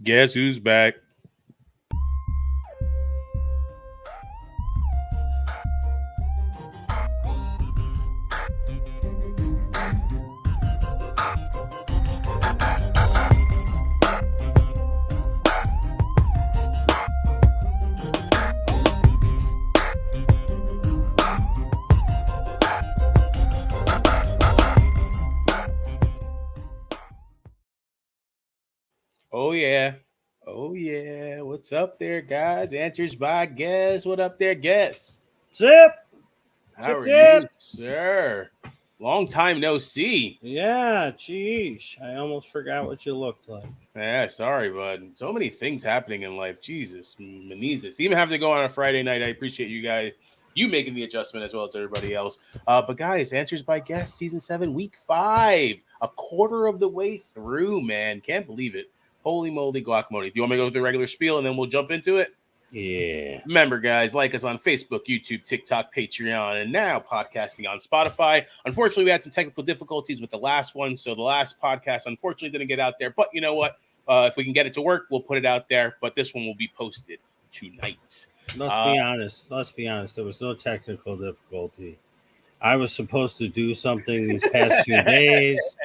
Guess who's back? Oh, yeah. Oh, yeah. What's up there, guys? Answers by Guess. What up there, Guess? Zip. How are Zip. you, sir? Long time no see. Yeah, geez. I almost forgot what you looked like. Yeah, sorry, bud. So many things happening in life. Jesus, Meneses. Even having to go on a Friday night. I appreciate you guys, you making the adjustment as well as everybody else. But guys, Answers by Guess, season 7, week 5, a quarter of the way through, man. Can't believe it. Holy moly, guacamole. Do you want me to go through the regular spiel and then we'll jump into it? Yeah. Remember, guys, like us on Facebook, YouTube, TikTok, Patreon, and now podcasting on Spotify. Unfortunately, we had some technical difficulties with the last one, so the last podcast unfortunately didn't get out there. But you know what? If we can get it to work, we'll put it out there. But this one will be posted tonight. Let's be honest. Let's be honest. There was no technical difficulty. I was supposed to do something these past 2 days.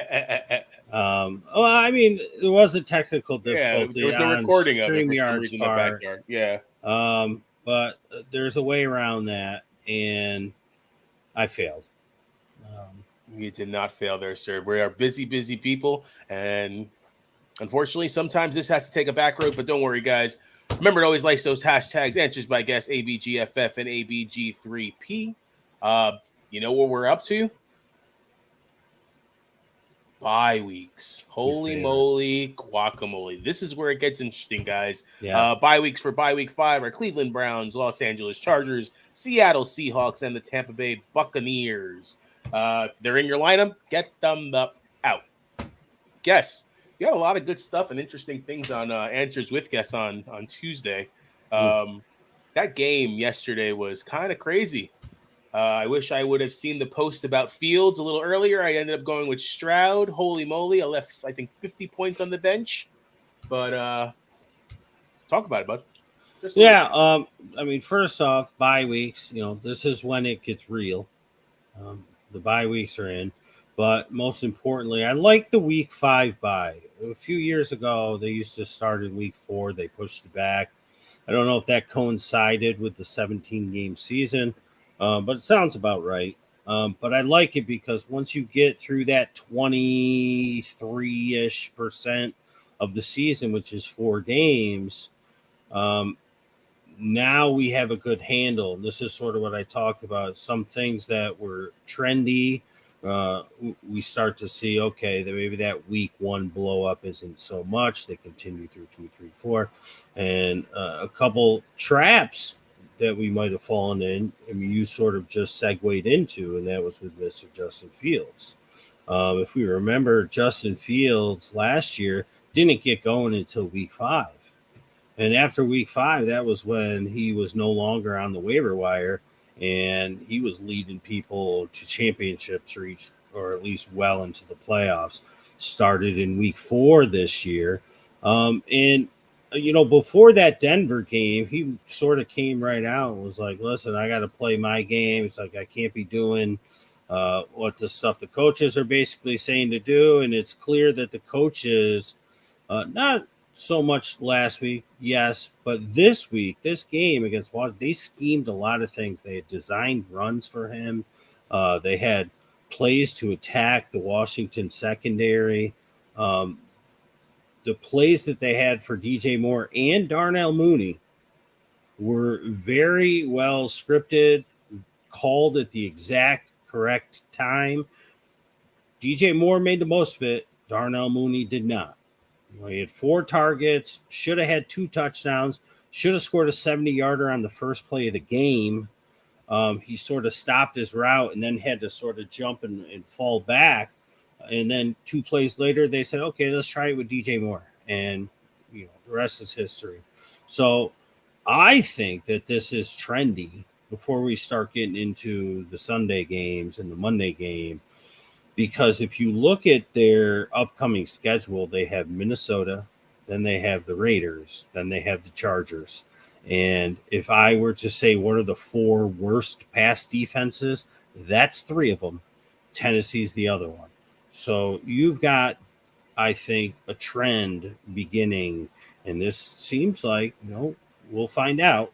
I mean, there was a technical difficulty. There was no recording of it for some StreamYard's reason in the backyard. Yeah. But there's a way around that, and I failed. You did not fail there, sir. We are busy people, and unfortunately, sometimes this has to take a back road, but don't worry, guys. Remember to always like those hashtags, Answers by Guess, ABGFF, and ABG3P. You know what we're up to? Bye weeks. Holy moly, guacamole. This is where it gets interesting, guys. Yeah. Bye weeks for bye week 5 are Cleveland Browns, Los Angeles Chargers, Seattle Seahawks, and the Tampa Bay Buccaneers. If they're in your lineup, get them out. Guess. You got a lot of good stuff and interesting things on Answers with Guess on Tuesday. That game yesterday was kind of crazy. I wish I would have seen the post about Fields a little earlier. I ended up going with Stroud. Holy moly. I left, I think, 50 points on the bench. But talk about it, bud. I mean, first off, bye weeks. This is when it gets real. The bye weeks are in. But most importantly, I like the week 5 bye. A few years ago, they used to start in week 4. They pushed it back. I don't know if that coincided with the 17-game season, but it sounds about right. But I like it because once you get through that 23-ish% of the season, which is 4 games, now we have a good handle. This is sort of what I talked about. Some things that were trendy, we start to see, okay, that maybe that week 1 blow up isn't so much. They continue through 2, 3, 4, and a couple traps that we might have fallen in. I mean, you sort of just segued into, and that was with Mr. Justin Fields. If we remember, Justin Fields last year didn't get going until week 5. And after week 5, that was when he was no longer on the waiver wire, and he was leading people to championships or at least well into the playoffs. Started in week 4 this year. Before that Denver game, he sort of came right out and was like, listen, I got to play my game. It's like I can't be doing what the stuff the coaches are basically saying to do. And it's clear that the coaches, not so much last week, yes, but this week, this game against Washington, they schemed a lot of things. They had designed runs for him. They had plays to attack the Washington secondary. The plays that they had for DJ Moore and Darnell Mooney were very well scripted, called at the exact correct time. DJ Moore made the most of it. Darnell Mooney did not. He had 4 targets, should have had 2 touchdowns, should have scored a 70-yarder on the first play of the game. He sort of stopped his route and then had to sort of jump and fall back. And then 2 plays later, they said, okay, let's try it with DJ Moore. And, the rest is history. So I think that this is trendy before we start getting into the Sunday games and the Monday game. Because if you look at their upcoming schedule, they have Minnesota, then they have the Raiders, then they have the Chargers. And if I were to say what are the 4 worst pass defenses, that's 3 of them. Tennessee's the other one. So you've got, I think, a trend beginning, and this seems like, we'll find out.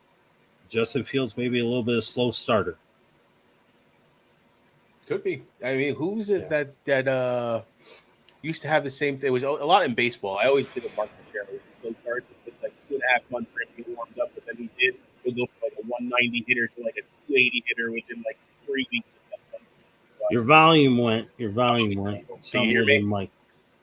Justin Fields maybe a little bit of slow starter. Could be. I mean, who's it that used to have the same thing? It was a lot in baseball. I always did a Mark Teixeira with the slow start. It's like 2.5 months for him to get warmed up, but then he'll go from like a 190 hitter to like a 280 hitter within like 3 weeks. Your volume went. Can you hear me? Like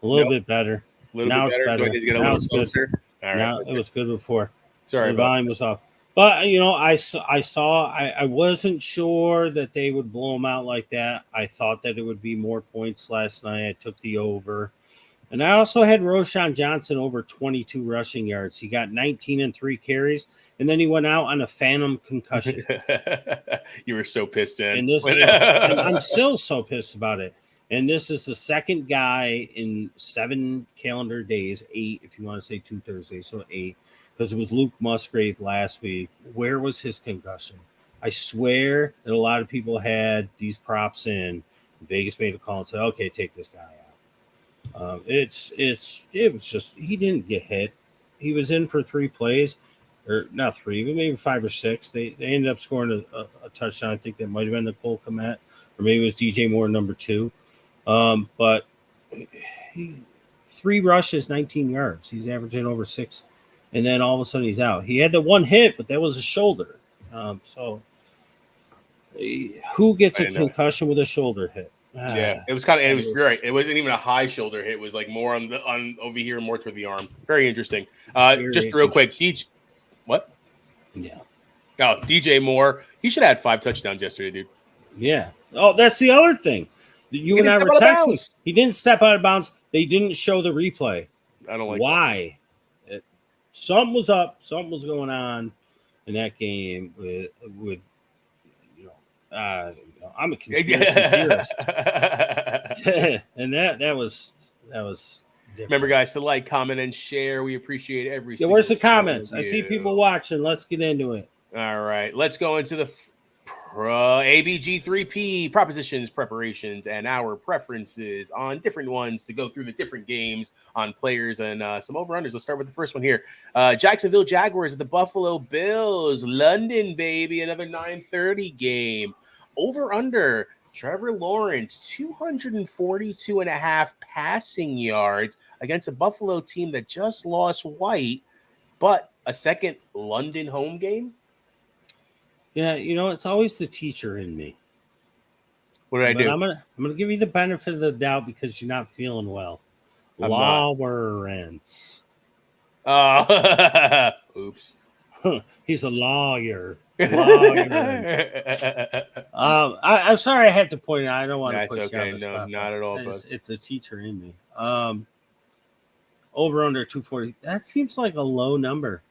a little bit better. A little bit better. Better. Is it get a now little it's closer? good. All right. Now it was good before. Sorry, the volume was off. But I wasn't sure that they would blow them out like that. I thought that it would be more points last night. I took the over. And I also had Roshan Johnson over 22 rushing yards. He got 19 and 3 carries, and then he went out on a phantom concussion. You were so pissed, man. And I'm still so pissed about it. And this is the second guy in 7 calendar days, 8 if you want to say 2 Thursdays, so 8, because it was Luke Musgrave last week. Where was his concussion? I swear that a lot of people had these props in. Vegas made a call and said, okay, take this guy out. It was just, he didn't get hit. He was in for 3 plays, or not 3, but maybe 5 or 6. They ended up scoring a touchdown. I think that might have been Nicole Komet, or maybe it was DJ Moore, number 2. But 3 rushes, 19 yards. He's averaging over 6, and then all of a sudden he's out. He had the 1 hit, but that was a shoulder. So who gets a concussion with a shoulder hit? Yeah, it was kind of. It was right. It wasn't even a high shoulder hit. It was like more on over here, more toward the arm. Very interesting. Just real quick, what? Yeah. Oh, DJ Moore. He should have had 5 touchdowns yesterday, dude. Yeah. Oh, that's the other thing. You and I were texting. He didn't step out of bounds. They didn't show the replay. I don't like why. Something was up. Something was going on in that game with I'm a conspiracy theorist. And that was different. Remember, guys, to like, comment, and share. We appreciate every single where's the comments? I see people watching. Let's get into it. All right. Let's go into the ABG3P propositions, preparations, and our preferences on different ones to go through the different games on players and some over-unders. Let's start with the first one here. Jacksonville Jaguars at the Buffalo Bills. London, baby. Another 9:30 game. Over-under. Trevor Lawrence, 242.5 passing yards against a Buffalo team that just lost White, but a second London home game? Yeah, it's always the teacher in me. What did I do? I'm gonna give you the benefit of the doubt because you're not feeling well. Lawrence. Oops. He's a lawyer. I'm sorry I had to point out. I don't want to put you on the spot. Not at all. It's the teacher in me. Over under 240. That seems like a low number.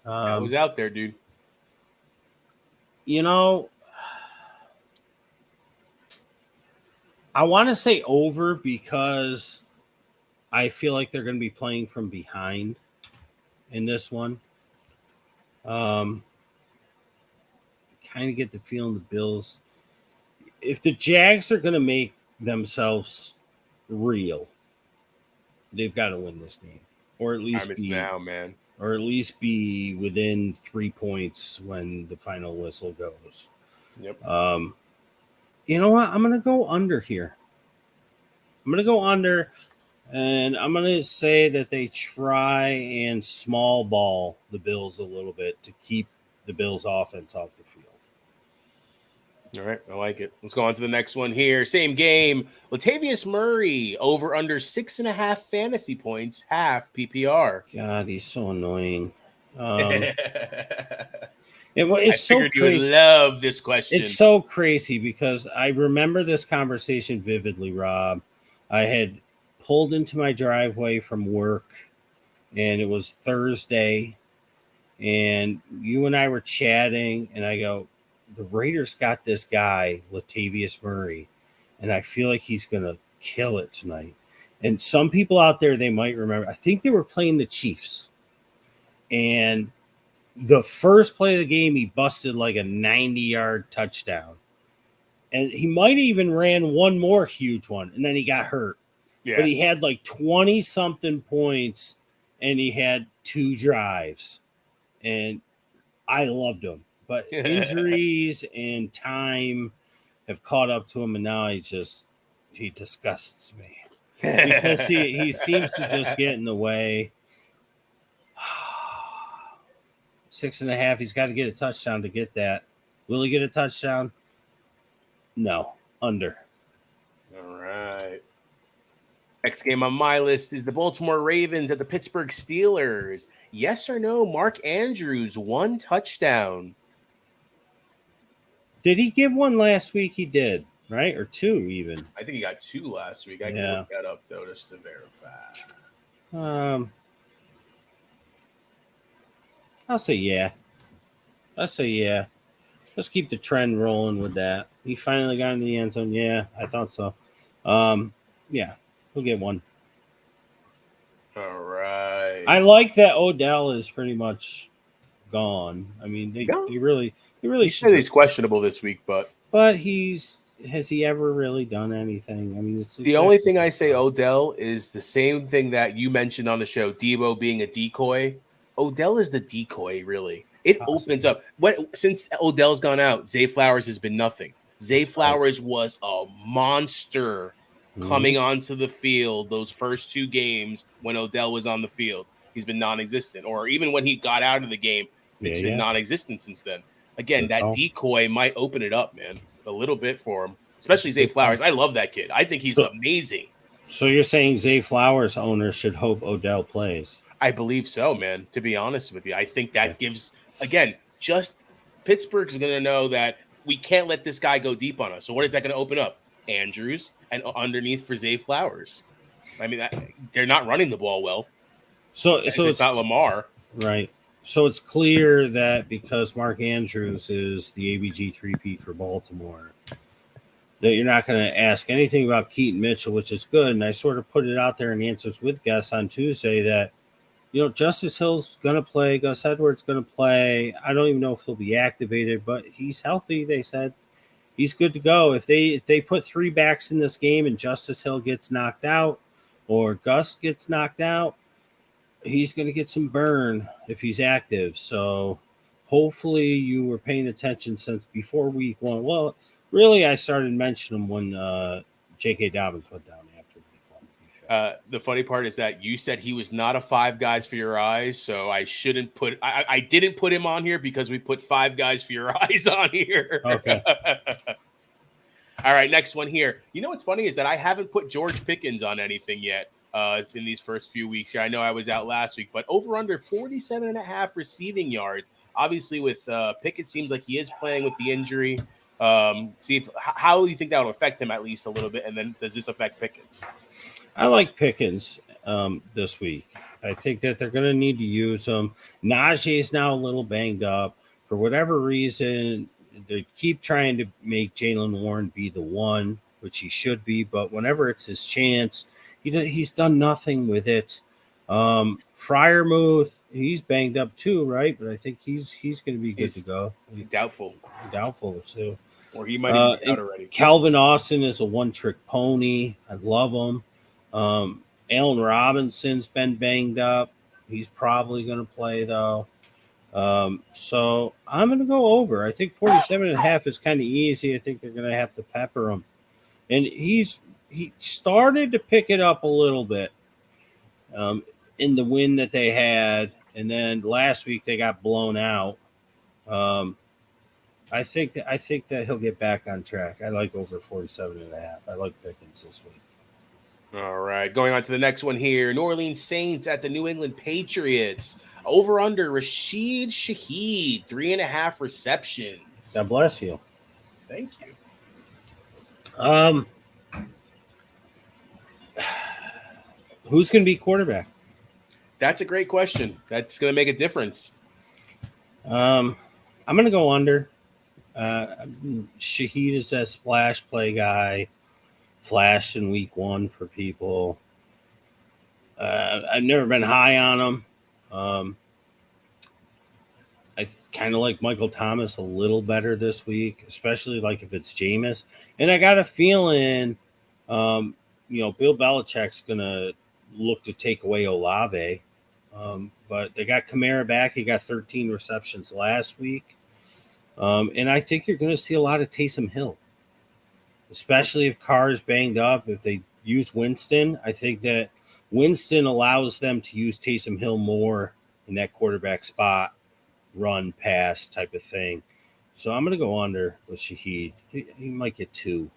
It was out there, dude. I want to say over because I feel like they're going to be playing from behind in this one. Kind of get the feeling the Bills, if the Jags are going to make themselves real, they've got to win this game, or at least or at least be within 3 points when the final whistle goes. Yep. You know what? I'm going to go under here. I'm going to go under, and I'm going to say that they try and small ball the Bills a little bit to keep the Bills' offense off the field. All right, I like it. Let's go on to the next one here. Same game. Latavius Murray over under 6.5 fantasy points, half PPR. God, he's so annoying. It's so crazy. You would love this question. It's so crazy because I remember this conversation vividly, Rob. I had pulled into my driveway from work, and it was Thursday, and you and I were chatting, and I go, the Raiders got this guy, Latavius Murray, and I feel like he's going to kill it tonight. And some people out there, they might remember, I think they were playing the Chiefs. And the first play of the game, he busted like a 90-yard touchdown. And he might even ran one more huge one, and then he got hurt. Yeah. But he had like 20-something points, and he had 2 drives. And I loved him. But injuries and time have caught up to him, and now he disgusts me. Because he seems to just get in the way. 6.5. He's got to get a touchdown to get that. Will he get a touchdown? No. Under. All right. Next game on my list is the Baltimore Ravens at the Pittsburgh Steelers. Yes or no, Mark Andrews, 1 touchdown. Did he give one last week? He did, right? Or 2 even. I think he got 2 last week. I can look that up, though, just to verify. I'll say yeah. Let's keep the trend rolling with that. He finally got in the end zone. Yeah, I thought so. Yeah, we'll get 1. All right. I like that Odell is pretty much gone. I mean, he really said he's questionable this week, but has he ever really done anything? I mean, it's the only thing I say Odell is the same thing that you mentioned on the show, Debo being a decoy. Odell is the decoy, really. It opens up. Since Odell's gone out, Zay Flowers has been nothing. Zay Flowers was a monster coming onto the field those first 2 games when Odell was on the field. He's been non-existent. Or even when he got out of the game, it's been non-existent since then. Again, that decoy might open it up, man, a little bit for him, especially Zay Flowers. I love that kid. I think he's amazing. So you're saying Zay Flowers owners should hope Odell plays? I believe so, man, to be honest with you. I think that gives, again, just Pittsburgh's going to know that we can't let this guy go deep on us. So what is that going to open up? Andrews and underneath for Zay Flowers. I mean, they're not running the ball well. So it's not Lamar. Right. So it's clear that because Mark Andrews is the ABG3P for Baltimore, that you're not going to ask anything about Keaton Mitchell, which is good. And I sort of put it out there in Answers with Guests on Tuesday that, Justice Hill's going to play. Gus Edwards going to play. I don't even know if he'll be activated, but he's healthy, they said. He's good to go. If they put 3 backs in this game and Justice Hill gets knocked out or Gus gets knocked out, he's going to get some burn if he's active. So hopefully you were paying attention since before week 1. Well, really, I started mentioning them when J.K. Dobbins went down after week 1. The funny part is that you said he was not a 5 guys for your eyes, so I shouldn't put – I didn't put him on here because we put 5 guys for your eyes on here. Okay. All right, next one here. What's funny is that I haven't put George Pickens on anything yet in these first few weeks here. I know I was out last week, but over under 47.5 receiving yards. Obviously, with Pickett, seems like he is playing with the injury. How do you think that will affect him at least a little bit, and then does this affect Pickens? I like Pickens this week. I think that they're going to need to use him. Najee is now a little banged up. For whatever reason, they keep trying to make Jaylen Warren be the one, which he should be, but whenever it's his chance, he's done nothing with it. Freiermuth, he's banged up too, right? But I think he's going to be good to go. Doubtful too. Or he might even be out already. Calvin Austin is a one-trick pony. I love him. Allen Robinson's been banged up. He's probably going to play, though. So I'm going to go over. I think 47.5 is kind of easy. I think they're going to have to pepper him. And he started to pick it up a little bit in the win that they had. And then last week they got blown out. I think that he'll get back on track. I like over 47.5. I like Pickens this week. All right, going on to the next one here. New Orleans Saints at the New England Patriots. Over under Rashid Shaheed, 3.5 receptions. God bless you. Thank you. Who's going to be quarterback? That's a great question. That's going to make a difference. I'm going to go under. Shaheed is that splash play guy. Flash in week 1 for people. I've never been high on him. I kind of like Michael Thomas a little better this week, especially like if it's Jameis. And I got a feeling, Bill Belichick's going to look to take away Olave. But they got Kamara back. He got 13 receptions last week. And I think you're going to see a lot of Taysom Hill, especially if Carr's banged up. If they use Winston, I think that Winston allows them to use Taysom Hill more in that quarterback spot, run, pass type of thing. So I'm going to go under with Shaheed. He might get 2.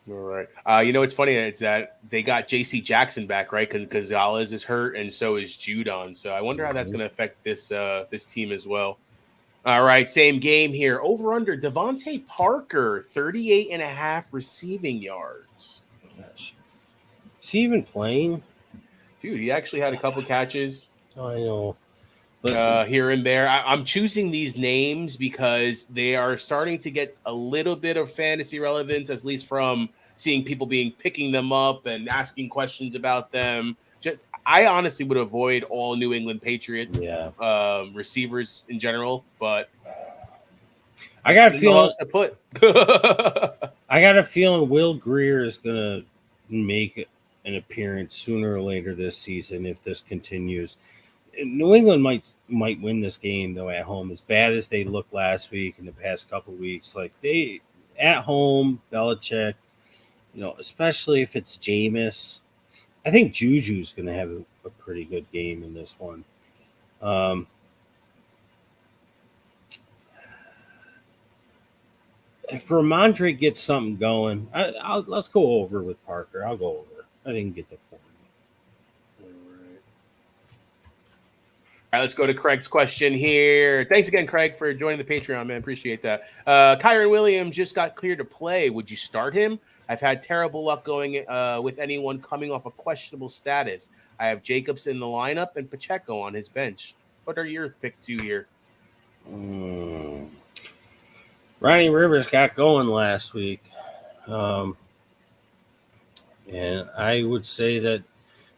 All right. What's funny is that they got J.C. Jackson back, right? Because Gonzalez is hurt, and so is Judon. So I wonder how that's going to affect this team as well. All right, same game here. Over under Devontae Parker, 38.5 receiving yards. Yes. Is he even playing? Dude, he actually had a couple catches. I know. Here and there. I'm choosing these names because they are starting to get a little bit of fantasy relevance, at least from seeing people picking them up and asking questions about them. I honestly would avoid all New England Patriot receivers in general, but I got a feeling to put. I got a feeling Will Greer is gonna make an appearance sooner or later this season if this continues. New England might win this game though at home, as bad as they looked last week and the past couple of weeks. Like they at home, Belichick, especially if it's Jameis. I think Juju's going to have a pretty good game in this one. If Ramondre gets something going, let's go over with Parker. I'll go over. I didn't get the 40. All right, let's go to Craig's question here. Thanks again, Craig, for joining the Patreon, man. Appreciate that. Kyron Williams just got cleared to play. Would you start him? I've had terrible luck going with anyone coming off a questionable status. I have Jacobs in the lineup and Pacheco on his bench. What are your pick 2 here? Ronnie Rivers got going last week. And I would say that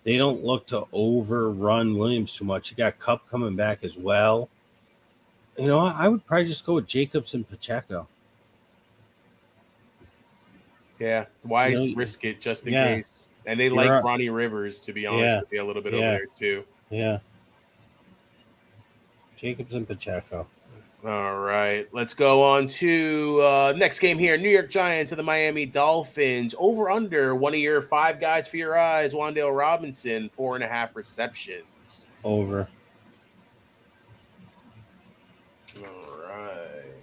they don't look to overrun Williams too much. You got Kupp coming back as well. I would probably just go with Jacobs and Pacheco. Yeah, why risk it just in case? And they like Ronnie Rivers, to be honest with you, a little bit over there too. Yeah. Jacobs and Pacheco. All right, let's go on to next game here. New York Giants and the Miami Dolphins. Over under one of your 5 guys for your eyes. Wan'Dale Robinson, 4.5 receptions. Over. All right.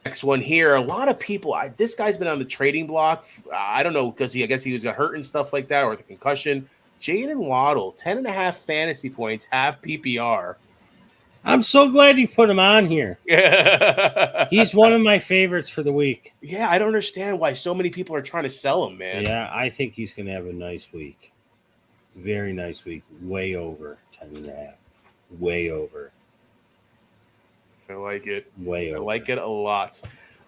Next one here. A lot of people. This guy's been on the trading block. I don't know because I guess he was hurt and stuff like that, or the concussion. Jaylen Waddle, 10.5 fantasy points, half PPR. I'm so glad you put him on here. Yeah. He's one of my favorites for the week. Yeah, I don't understand why so many people are trying to sell him, man. Yeah, I think he's going to have a nice week. Very nice week. Way over 10.5. Way over. I like it. Way over. I like it a lot.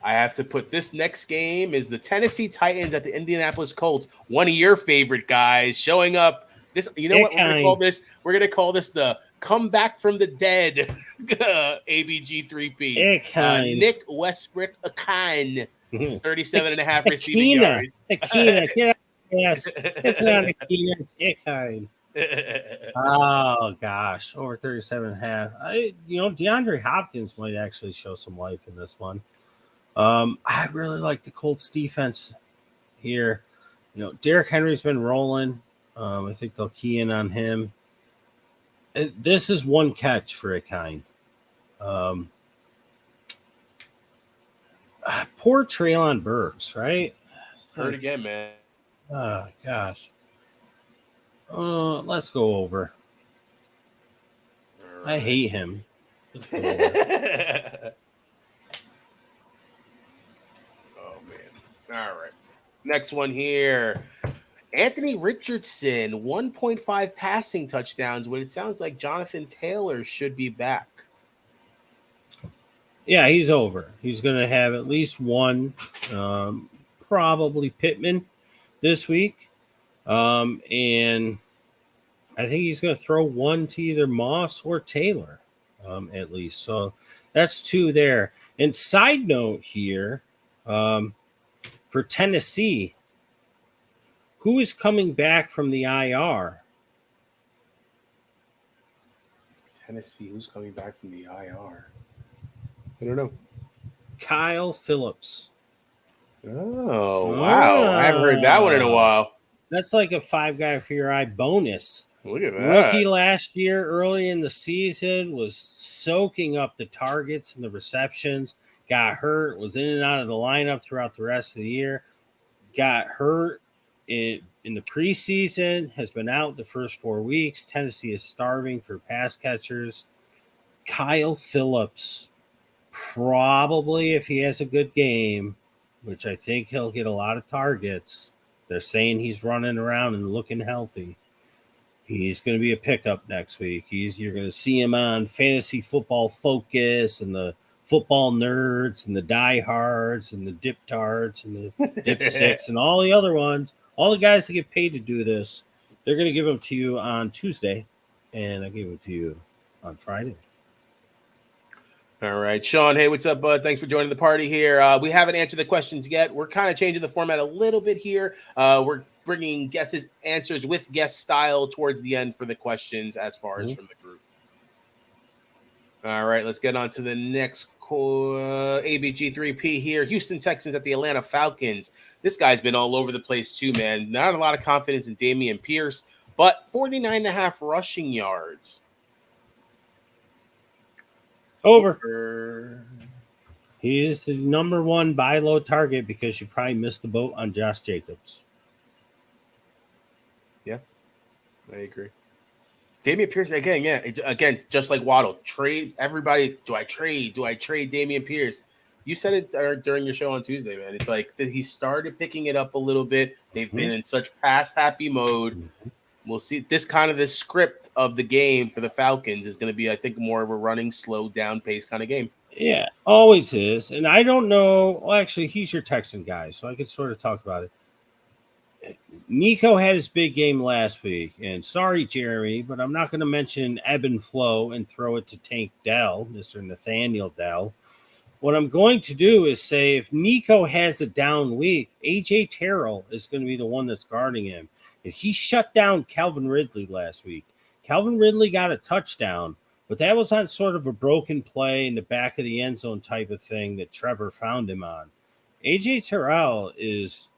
I have to put this next game is the Tennessee Titans at the Indianapolis Colts. One of your favorite guys showing up. This, what we're gonna call this? We're gonna call this the comeback from the dead. ABG3P. Nick Westbrook-Akine, 37.5 receiving yards. Akina, yes, it's not Akina, it's Akine. Oh gosh, over 37.5. DeAndre Hopkins might actually show some life in this one. I really like the Colts defense here. Derrick Henry's been rolling. I think they'll key in on him. This is one catch for Akine. Poor Treylon Burks, right? Hurt again, man. Oh gosh. Let's go over. Right. I hate him. Oh man. All right. Next one here. Anthony Richardson, 1.5 passing touchdowns, when it sounds like Jonathan Taylor should be back. Yeah, he's over. He's going to have at least one, probably Pittman this week. And I think he's going to throw one to either Moss or Taylor, at least. So that's 2 there. And side note here, for Tennessee, who is coming back from the IR? Tennessee, who's coming back from the IR? I don't know. Kyle Phillips. Oh, wow. I haven't heard that one in a while. That's like a 5-guy for your eye bonus. Look at that. Rookie last year, early in the season, was soaking up the targets and the receptions. Got hurt, was in and out of the lineup throughout the rest of the year. Got hurt in the preseason, has been out the first 4 weeks. Tennessee is starving for pass catchers. Kyle Phillips, probably if he has a good game, which I think he'll get a lot of targets. They're saying he's running around and looking healthy. He's going to be a pickup next week. You're going to see him on Fantasy Football Focus and the Football Nerds and the Diehards and the Dip Tarts and the Dipsticks and all the other ones. All the guys that get paid to do this, they're going to give them to you on Tuesday, and I gave them to you on Friday. All right, Sean. Hey, what's up, bud? Thanks for joining the party here. We haven't answered the questions yet. We're kind of changing the format a little bit here. We're bringing guesses, answers with guest style towards the end for the questions as far as from the group. All right, let's get on to the next ABG3P here. Houston Texans at the Atlanta Falcons. This guy's been all over the place too, man. Not a lot of confidence in Dameon Pierce, but 49.5 rushing yards. Over. He is the number 1 buy low target because you probably missed the boat on Josh Jacobs. Yeah, I agree. Dameon Pierce, again, just like Waddle, trade everybody. Do I trade Dameon Pierce? You said it during your show on Tuesday, man. It's like he started picking it up a little bit. They've been in such pass-happy mode. We'll see. This script of the game for the Falcons is going to be, I think, more of a running, slow down pace kind of game. Yeah, always is. And I don't know. Well, actually, he's your Texan guy, so I could sort of talk about it. Nico had his big game last week, and sorry, Jeremy, but I'm not going to mention ebb and flow and throw it to Tank Dell, Mr. Nathaniel Dell. What I'm going to do is say if Nico has a down week, AJ Terrell is going to be the one that's guarding him. And he shut down Calvin Ridley last week. Calvin Ridley got a touchdown, but that was on sort of a broken play in the back of the end zone type of thing that Trevor found him on. AJ Terrell is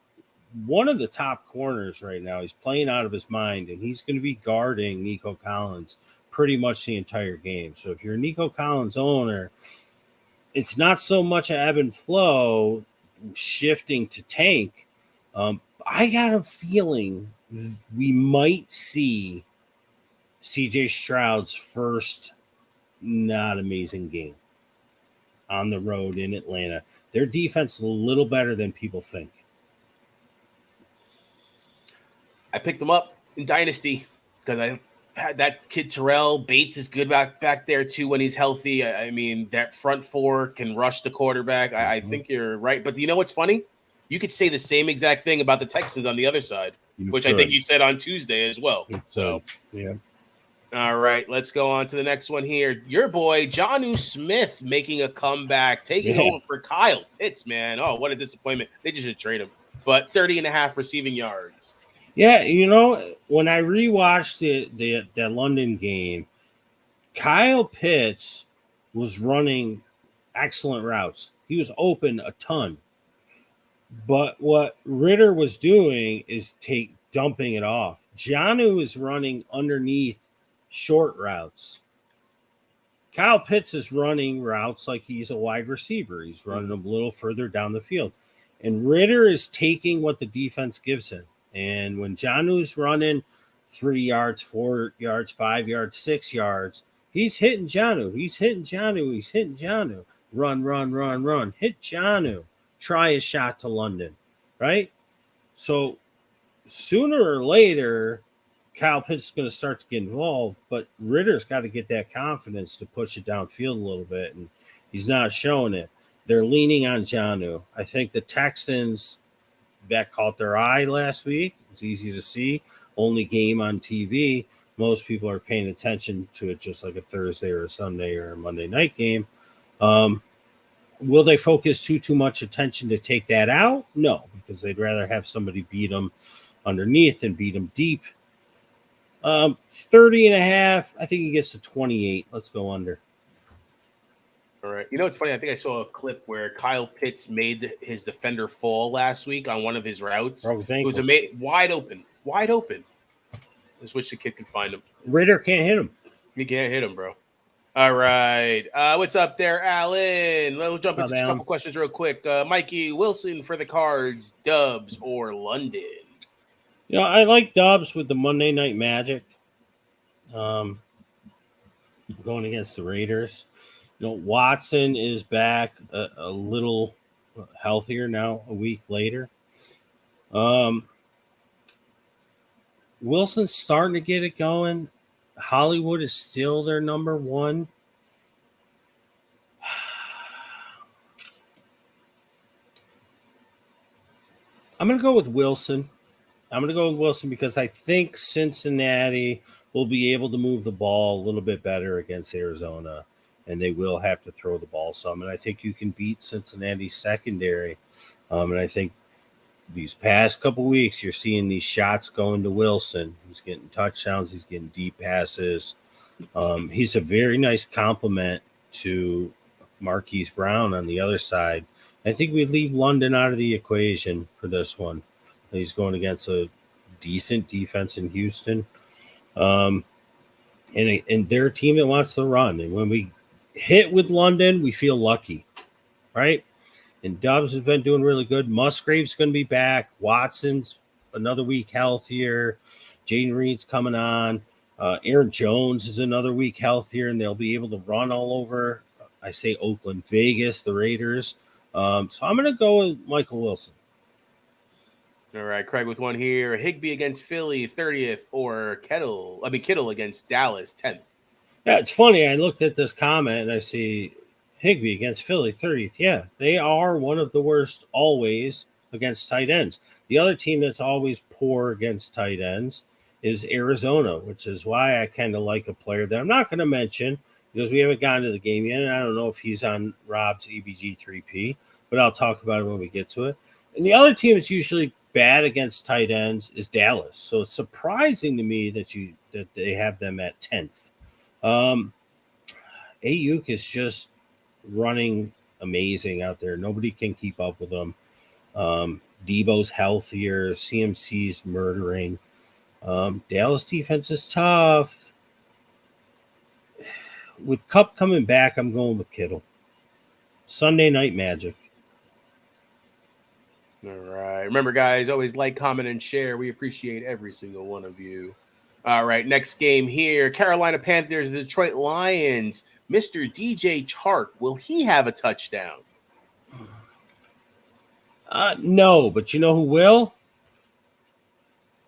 one of the top corners right now. He's playing out of his mind, and he's going to be guarding Nico Collins pretty much the entire game. So if you're a Nico Collins owner, it's not so much an ebb and flow shifting to Tank. I got a feeling we might see CJ Stroud's first not amazing game on the road in Atlanta. Their defense is a little better than people think. I picked them up in Dynasty because I had that kid Terrell. Bates is good back there too when he's healthy. I mean, that front 4 can rush the quarterback. I think you're right. But you know what's funny? You could say the same exact thing about the Texans on the other side, which I think you said on Tuesday as well. So, yeah. All right, let's go on to the next one here. Your boy, Jonnu Smith, making a comeback, taking over for Kyle Pitts, man. Oh, what a disappointment. They just should trade him. But 30.5 receiving yards. Yeah, you know, when I rewatched the London game, Kyle Pitts was running excellent routes. He was open a ton. But what Ritter was doing is dumping it off. Jonnu is running underneath short routes. Kyle Pitts is running routes like he's a wide receiver. He's running them a little further down the field. And Ritter is taking what the defense gives him. And when Jonnu's running 3 yards, 4 yards, 5 yards, 6 yards, he's hitting Jonnu. He's hitting Jonnu. Run. Hit Jonnu. Try a shot to London, right? So sooner or later, Kyle Pitts is going to start to get involved, but Ritter's got to get that confidence to push it downfield a little bit, and he's not showing it. They're leaning on Jonnu. I think the Texans that caught their eye last week, It's easy to see. Only game on TV. Most people are paying attention to it just like a Thursday or a Sunday or a Monday night game. Will they focus too much attention to take that out? No, because they'd rather have somebody beat them underneath and beat them deep. 30.5. I think he gets to 28. Let's go under. All right. You know, it's funny. I think I saw a clip where Kyle Pitts made his defender fall last week on one of his routes. It was wide open. I just wish the kid could find him. Ritter can't hit him. He can't hit him, bro. All right. What's up there, Alan? We'll jump into a couple questions real quick. Mikey Wilson for the Cards, Dubs or London? I like Dubs with the Monday Night Magic. Going against the Raiders. Watson is back a little healthier now a week later. Wilson's starting to get it going. Hollywood is still their number one. I'm going to go with Wilson. Because I think Cincinnati will be able to move the ball a little bit better against Arizona, and they will have to throw the ball some. And I think you can beat Cincinnati's secondary. And I think these past couple weeks, you're seeing these shots going to Wilson. He's getting touchdowns. He's getting deep passes. He's a very nice complement to Marquise Brown on the other side. I think we leave London out of the equation for this one. He's going against a decent defense in Houston. And they're a team that wants to run. And when we hit with London, we feel lucky, right? And Dubs has been doing really good. Musgrave's going to be back. Watson's another week healthier. Jaden Reed's coming on. Aaron Jones is another week healthier, and they'll be able to run all over, I say Oakland, Vegas, the Raiders. So I'm going to go with Michael Wilson. All right, Craig with one here. Higbee against Philly, 30th, or Kittle against Dallas, 10th. Yeah, it's funny. I looked at this comment, and I see Higbee against Philly, 30th. Yeah, they are one of the worst always against tight ends. The other team that's always poor against tight ends is Arizona, which is why I kind of like a player that I'm not going to mention because we haven't gotten to the game yet, and I don't know if he's on Rob's ABG3P, but I'll talk about it when we get to it. And the other team that's usually bad against tight ends is Dallas. So it's surprising to me that they have them at 10th. Ayuk is just running amazing out there. Nobody can keep up with him. Debo's healthier. CMC's murdering. Dallas defense is tough. With Kupp coming back, I'm going with Kittle. Sunday Night Magic. All right. Remember, guys, always like, comment, and share. We appreciate every single one of you. All right. Next game here. Carolina Panthers, the Detroit Lions. Mr. DJ Chark, will he have a touchdown? No, but you know who will?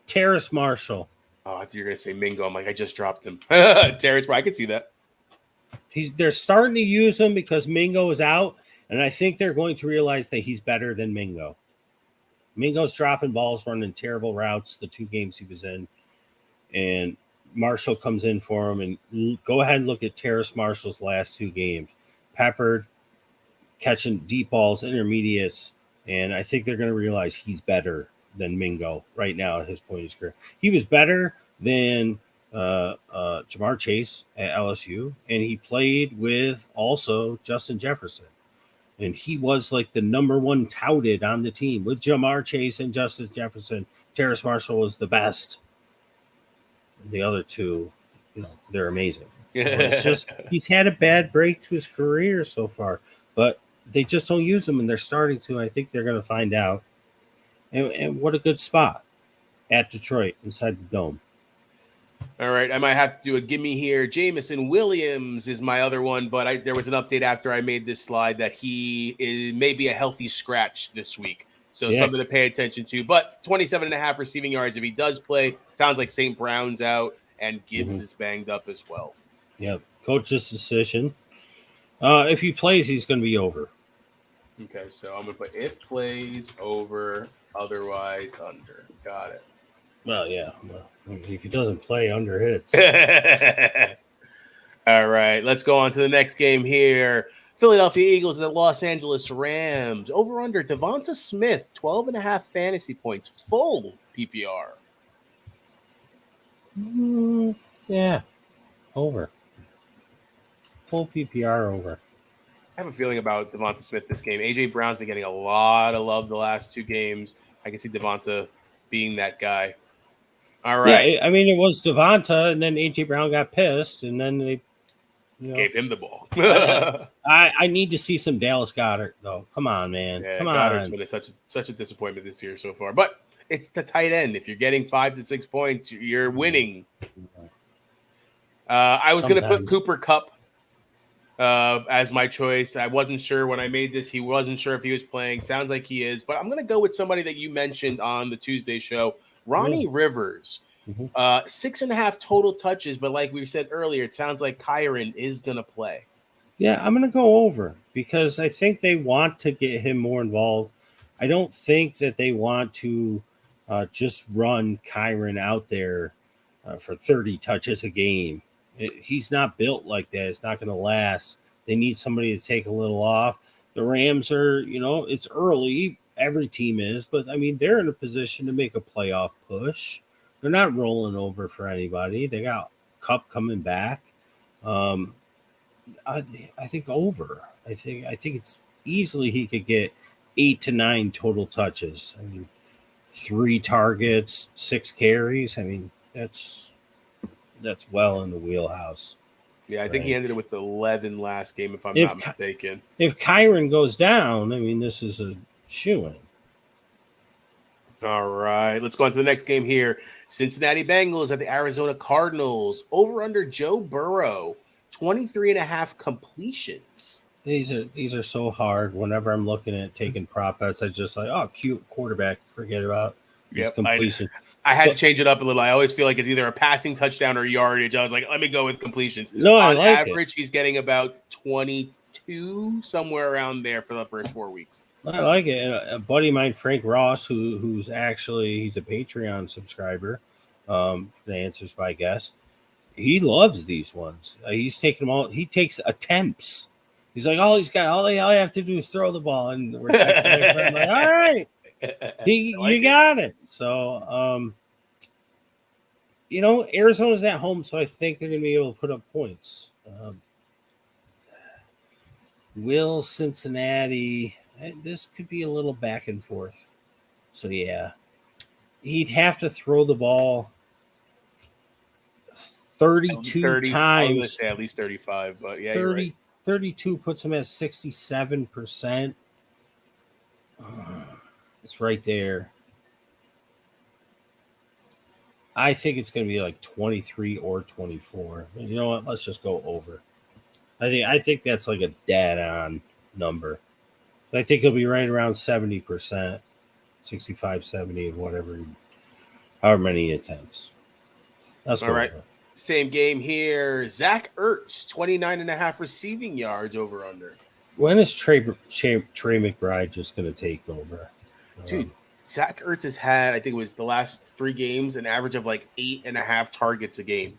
Terrace Marshall. Oh, I thought you were going to say Mingo. I'm like, I just dropped him. Terrace, I can see that. They're starting to use him because Mingo is out, and I think they're going to realize that he's better than Mingo. Mingo's dropping balls, running terrible routes the 2 games he was in, and Marshall comes in for him. And go ahead and look at Terrace Marshall's last 2 games. Peppered, catching deep balls, intermediates, and I think they're going to realize he's better than Mingo right now at his point in his career. He was better than Jamar Chase at LSU, and he played with also Justin Jefferson. And he was like the number 1 touted on the team with Jamar Chase and Justin Jefferson. Terrace Marshall was the best. The other 2, they're amazing. So it's just he's had a bad break to his career so far, but they just don't use him, and they're starting to. I think they're going to find out. And what a good spot at Detroit inside the dome. All right, I might have to do a gimme here. Jamison Williams is my other one, but there was an update after I made this slide that he may be a healthy scratch this week. So something to pay attention to. But 27.5 receiving yards if he does play. Sounds like St. Brown's out, and Gibbs is banged up as well. Yeah, coach's decision. If he plays, he's going to be over. Okay, so I'm going to put if plays over, otherwise under. Got it. Well, yeah. Well, if he doesn't play under hits. All right, let's go on to the next game here. Philadelphia Eagles and the Los Angeles Rams. Over under Devonta Smith, 12.5 fantasy points, full PPR. Yeah, over. Full PPR over. I have a feeling about Devonta Smith this game. AJ Brown's been getting a lot of love the last 2 games. I can see Devonta being that guy. All right. Yeah, I mean, it was Devonta, and then AJ Brown got pissed, and then they Gave him the ball. I need to see some Dallas Goedert, though. Come on, man. Yeah, Come Goddard's on. been such a disappointment this year so far. But it's the tight end. If you're getting 5 to 6 points, you're winning. I was going to put Cooper Kupp as my choice. I wasn't sure when I made this. He wasn't sure if he was playing. Sounds like he is. But I'm going to go with somebody that you mentioned on the Tuesday show, Ronnie Rivers. 6.5 total touches. But like we said earlier, it sounds like Kyren is going to play. Yeah, I'm going to go over because I think they want to get him more involved. I don't think that they want to just run Kyren out there for 30 touches a game. He's not built like that. It's not going to last. They need somebody to take a little off. The Rams are, it's early. Every team is. But, I mean, they're in a position to make a playoff push. They're not rolling over for anybody. They got Kupp coming back. I think over. I think it's easily he could get 8 to 9 total touches. I mean, 3 targets, 6 carries. I mean, that's well in the wheelhouse. Yeah, I think he ended it with 11 last game, if I'm not mistaken. If Kyren goes down, I mean, this is a shoo-in. All right, let's go on to the next game here. Cincinnati Bengals at the Arizona Cardinals. Over under Joe Burrow. 23.5 completions. These are so hard. Whenever I'm looking at taking prop bets, I just like, oh, cute quarterback. Forget about his completion. I had to change it up a little. I always feel like it's either a passing touchdown or yardage. I was like, let me go with completions. No, on I like average, he's getting about 22, somewhere around there for the first 4 weeks. I like it. A buddy of mine, Frank Ross, he's a Patreon subscriber. The answers by guess. He loves these ones. He's taking them all. He takes attempts. He's like, all I have to do is throw the ball, and we're texting him. Like, all right, you got it. So, Arizona's at home, so I think they're going to be able to put up points. Will Cincinnati? This could be a little back and forth. So yeah, he'd have to throw the ball 32 times. I was going to say at least 35, but yeah, 32 puts him at 67%. It's right there. I think it's going to be like 23 or 24. You know what? Let's just go over. I think that's like a dead-on number. I think he'll be right around 70%, 65, 70, whatever, however many attempts. That's all right. Same game here. Zach Ertz, 29.5 receiving yards over under. When is Trey McBride just going to take over? Dude, Zach Ertz has had, I think it was the last 3 games, an average of like 8.5 targets a game.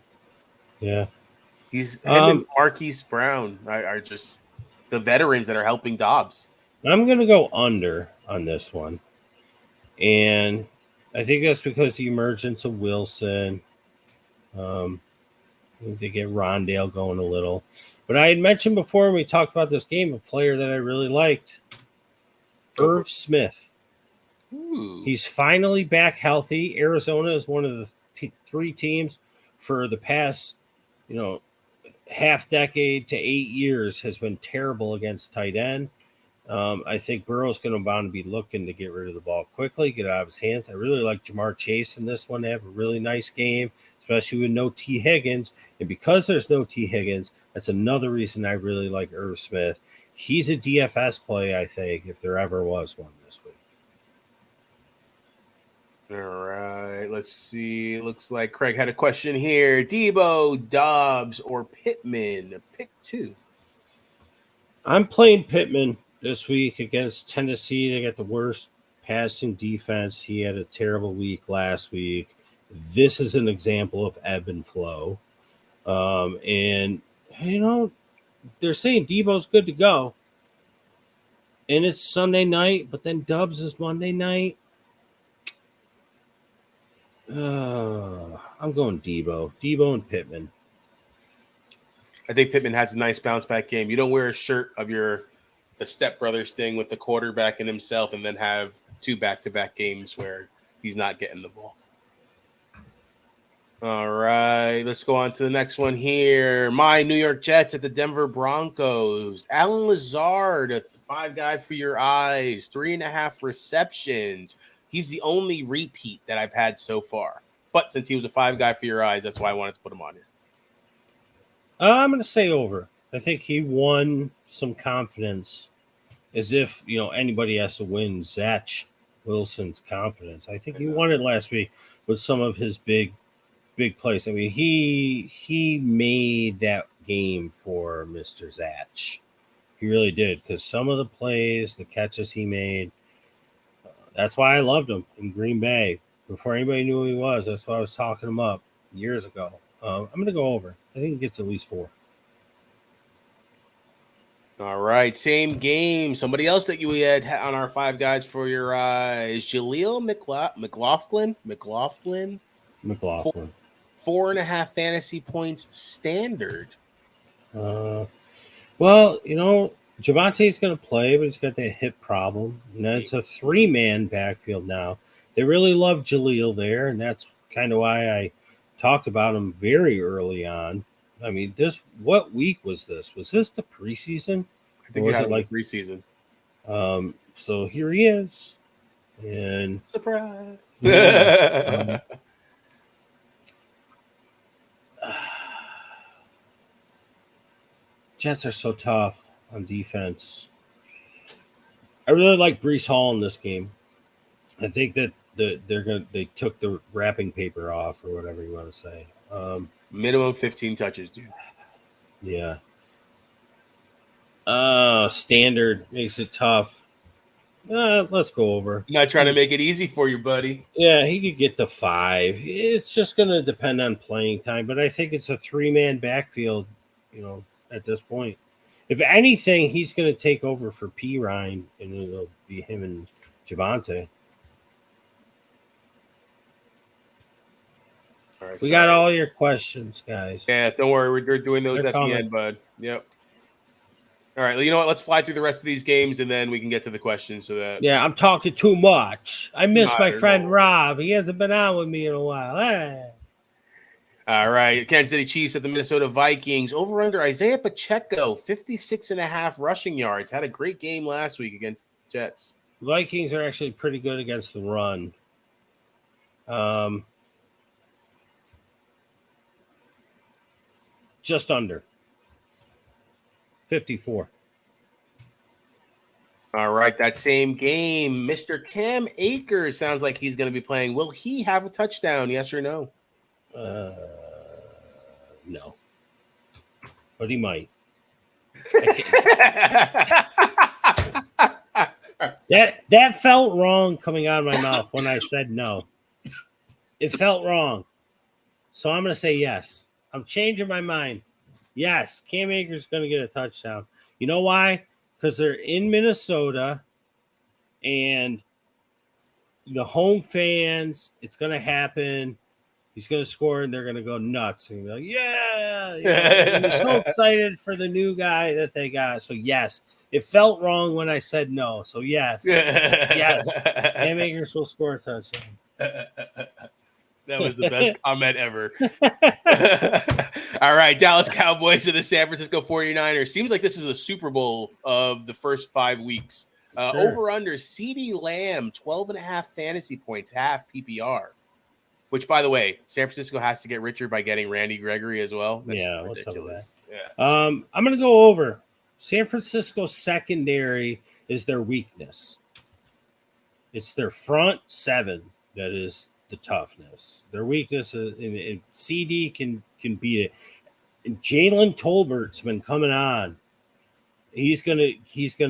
Yeah. Him and Marquise Brown are just the veterans that are helping Dobbs. I'm going to go under on this one. And I think that's because the emergence of Wilson. They get Rondale going a little. But I had mentioned before when we talked about this game, a player that I really liked, Irv Smith. Ooh. He's finally back healthy. Arizona is one of the 3 teams for the past, half decade to 8 years has been terrible against tight end. I think Burrow's going to bound to be looking to get rid of the ball quickly, get it out of his hands. I really like Jamar Chase in this one. They have a really nice game, especially with no T. Higgins. And because there's no T. Higgins, that's another reason I really like Irv Smith. He's a DFS play, I think, if there ever was one this week. All right, let's see. Looks like Craig had a question here. Debo, Dobbs, or Pittman? Pick 2. I'm playing Pittman this week against Tennessee. They got the worst passing defense. He had a terrible week last week. This is an example of ebb and flow. And, they're saying Debo's good to go. And it's Sunday night, but then Dubs is Monday night. I'm going Debo and Pittman. I think Pittman has a nice bounce back game. You don't wear a shirt of the stepbrothers thing with the quarterback and himself and then have 2 back-to-back games where he's not getting the ball. All right, let's go on to the next one here. My New York Jets at the Denver Broncos. Alan Lazard, a 5 guy for your eyes, 3.5 receptions. He's the only repeat that I've had so far. But since he was a 5 guy for your eyes, that's why I wanted to put him on here. I'm going to say over. I think he won some confidence, as if anybody has to win Zach Wilson's confidence. I think he won it last week with some of his big plays. I mean, he made that game for Mr. Zach. He really did, because some of the plays, the catches he made, that's why I loved him in Green Bay. Before anybody knew who he was, that's why I was talking him up years ago. I'm going to go over. I think he gets at least 4. All right, same game. Somebody else that you had on our 5 guys for your eyes, Jaleel McLaughlin. 4.5 fantasy points standard. Well, Javante's going to play, but he's got that hip problem. And it's a 3-man backfield now. They really love Jaleel there, and that's kind of why I talked about him very early on. I mean, what week was this? Was this the preseason? I think it was like preseason. So here he is. And surprise. Yeah, Jets are so tough on defense. I really like Breece Hall in this game. I think that they took the wrapping paper off, or whatever you want to say. Minimum 15 touches, dude. Yeah. Standard makes it tough. Let's go over. I'm not trying to make it easy for you, buddy. Yeah, he could get to 5. It's just going to depend on playing time, but I think it's a 3-man backfield, at this point. If anything, he's going to take over for P. Ryan, and it'll be him and Javonte. All right, we got all your questions, guys. Yeah, don't worry. We're doing those at the end, bud. Yep. All right. You know what? Let's fly through the rest of these games, and then we can get to the questions. Yeah, I'm talking too much. I miss my friend Rob. He hasn't been on with me in a while. Hey. All right. Kansas City Chiefs at the Minnesota Vikings. Over under Isaiah Pacheco, 56.5 rushing yards. Had a great game last week against the Jets. The Vikings are actually pretty good against the run. Just under 54. All right, that same game, Mr. Cam Akers sounds like he's going to be playing. Will he have a touchdown? Yes or no? No, but he might. That felt wrong coming out of my mouth when I said no. It felt wrong, so I'm going to say yes. I'm changing my mind. Yes, Cam Akers is going to get a touchdown. You know why? Because they're in Minnesota, and the home fans, it's going to happen. He's going to score, and they're going to go nuts. And be like, yeah. And they're so excited for the new guy that they got. So, yes, it felt wrong when I said no. So, yes. Yes. Cam Akers will score a touchdown. That was the best comment ever. All right, Dallas Cowboys to the San Francisco 49ers. Seems like this is the Super Bowl of the first 5 weeks. Sure. Over under CeeDee Lamb, 12.5 fantasy points, half PPR. Which, by the way, San Francisco has to get richer by getting Randy Gregory as well. That's ridiculous. Yeah. I'm going to go over. San Francisco secondary is their weakness. It's their front 7 that is the toughness. Their weakness is, and CD can beat it. And Jalen Tolbert's been coming on. He's gonna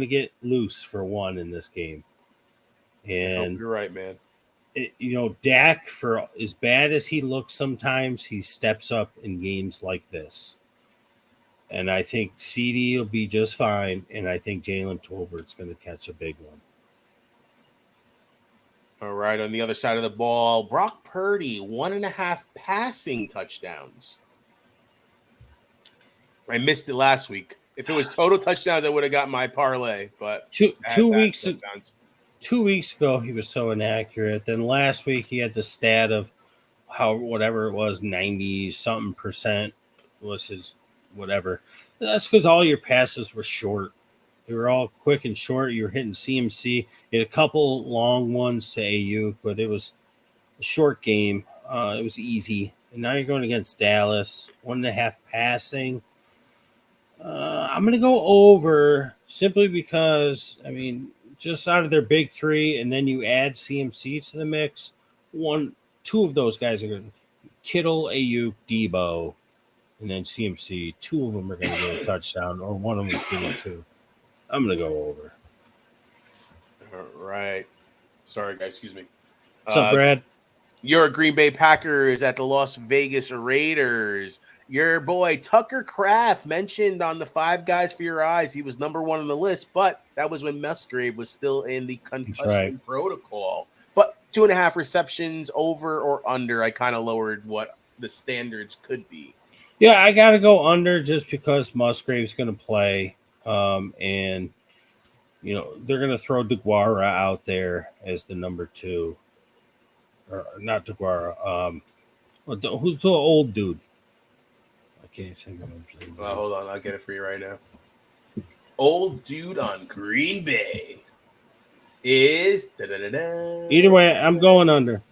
get loose for one in this game. And you're right, man. Dak, for as bad as he looks sometimes, he steps up in games like this. And I think CD will be just fine. And I think Jalen Tolbert's going to catch a big one. All right. On the other side of the ball, Brock Purdy, 1.5 passing touchdowns. I missed it last week. If it was total touchdowns, I would have got my parlay. But 2 weeks 2 weeks ago, he was so inaccurate. Then last week, he had the stat of whatever it was, 90-something% was his whatever. That's because all your passes were short. They were all quick and short. You were hitting CMC. You had a couple long ones to AU, but it was a short game. It was easy. And now you're going against Dallas. 1.5 passing. I'm going to go over simply because, just out of their big three, and then you add CMC to the mix, two of those guys are going to Kittle, Ayuk, Debo, and then CMC. Two of them are going to get a touchdown, or one of them is going to. I'm going to go over. All right. Sorry, guys. Excuse me. What's up, Brad? Your Green Bay Packers at the Las Vegas Raiders. Your boy Tucker Kraft mentioned on the Five Guys for Your Eyes he was number 1 on the list, but that was when Musgrave was still in the concussion protocol. But 2.5 receptions, over or under, I kind of lowered what the standards could be. Yeah, I got to go under just because Musgrave's going to play. And they're going to throw DeGuara out there as the number 2. Or not DeGuara. Who's the old dude? I can't think of him. Well, hold on. I'll get it for you right now. Old dude on Green Bay is... Either way, I'm going under.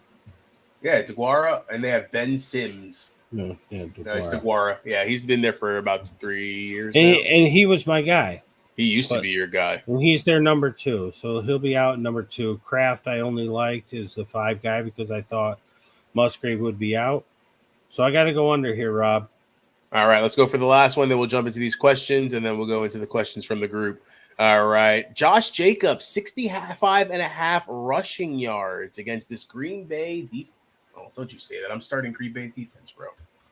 Yeah, DeGuara, and they have Ben Sims. No, DeGuara. No, it's DeGuara. Yeah, he's been there for about 3 years and he was my guy. He used to be your guy. And he's their number 2, so he'll be out number 2. Kraft I only liked is the 5 guy because I thought Musgrave would be out. So I got to go under here, Rob. All right, let's go for the last one. Then we'll jump into these questions, and then we'll go into the questions from the group. All right. Josh Jacobs, 65.5 rushing yards against this Green Bay defense. Oh, don't you say that. I'm starting Green Bay defense, bro.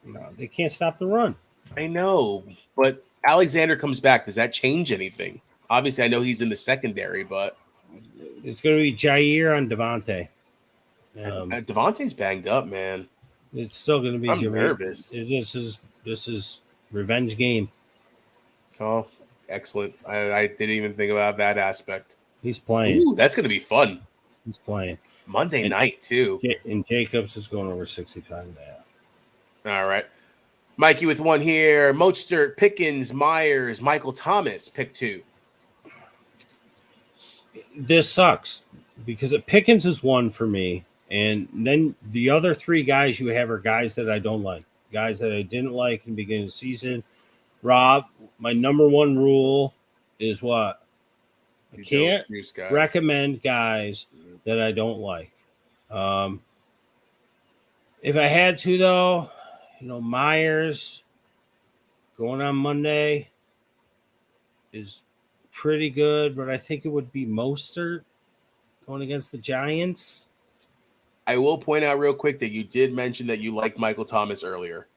No, they can't stop the run. I know, but Alexander comes back. Does that change anything? Obviously, I know he's in the secondary, but it's going to be Jair on Devontae. Devontae's banged up, man. It's still going to be. I'm nervous. This is revenge game. Oh, excellent! I didn't even think about that aspect. He's playing. Ooh, that's going to be fun. He's playing Monday night too. And Jacobs is going over 65.5. All right. Mikey with one here. Mostert, Pickens, Myers, Michael Thomas, pick 2. This sucks because Pickens is 1 for me. And then the other 3 guys you have are guys that I don't like. Guys that I didn't like in the beginning of the season. Rob, my number 1 rule is what? I can't recommend guys that I don't like. If I had to, though, Myers going on Monday is pretty good, but I think it would be Mostert going against the Giants. I will point out real quick that you did mention that you liked Michael Thomas earlier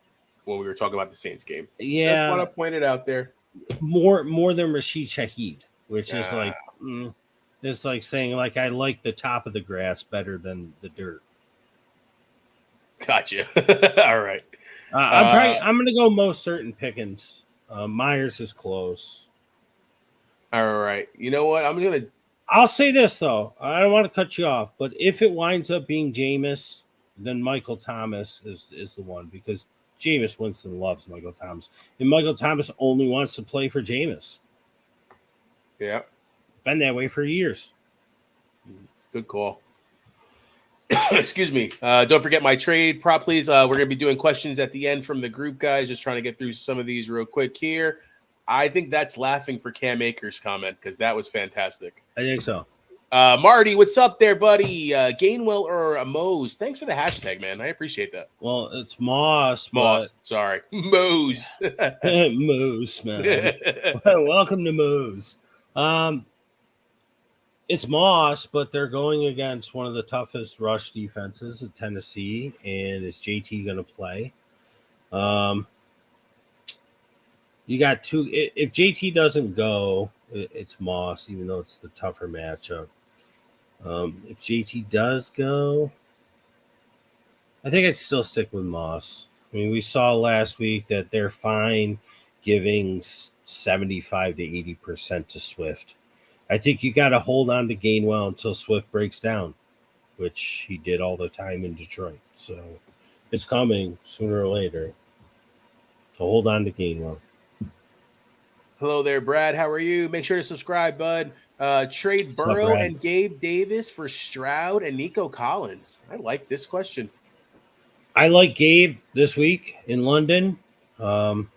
when we were talking about the Saints game. Yeah. Just want to point it out there. More than Rashid Shaheed, which is like, it's like saying like I like the top of the grass better than the dirt. Gotcha. All right. I'm going to go most certain Pickens. Myers is close. All right. You know what? I'll say this, though. I don't want to cut you off, but if it winds up being Jameis, then Michael Thomas is the one because Jameis Winston loves Michael Thomas. And Michael Thomas only wants to play for Jameis. Yeah. It's been that way for years. Good call. Excuse me. Don't forget my trade prop, please. We're going to be doing questions at the end from the group, guys. Just trying to get through some of these real quick here. I think that's laughing for Cam Akers' comment because that was fantastic. I think so. Marty, what's up there, buddy? Gainwell or Mose? Thanks for the hashtag, man. I appreciate that. Well, it's Moss. Sorry. Mose. Moose, man. Welcome to Moose. It's Moss, but they're going against one of the toughest rush defenses at Tennessee, and is JT going to play? You got two. If JT doesn't go, it's Moss, even though it's the tougher matchup. If JT does go, I think I'd still stick with Moss. I mean, we saw last week that they're fine giving 75 to 80% to Swift. I think you got to hold on to Gainwell until Swift breaks down, which he did all the time in Detroit. So it's coming sooner or later. So hold on to Gainwell. Hello there, Brad. How are you? Make sure to subscribe, bud. Trade What's up, Burrow Brad? and Gabe Davis for Stroud and Nico Collins. I like this question. I like Gabe this week in London. And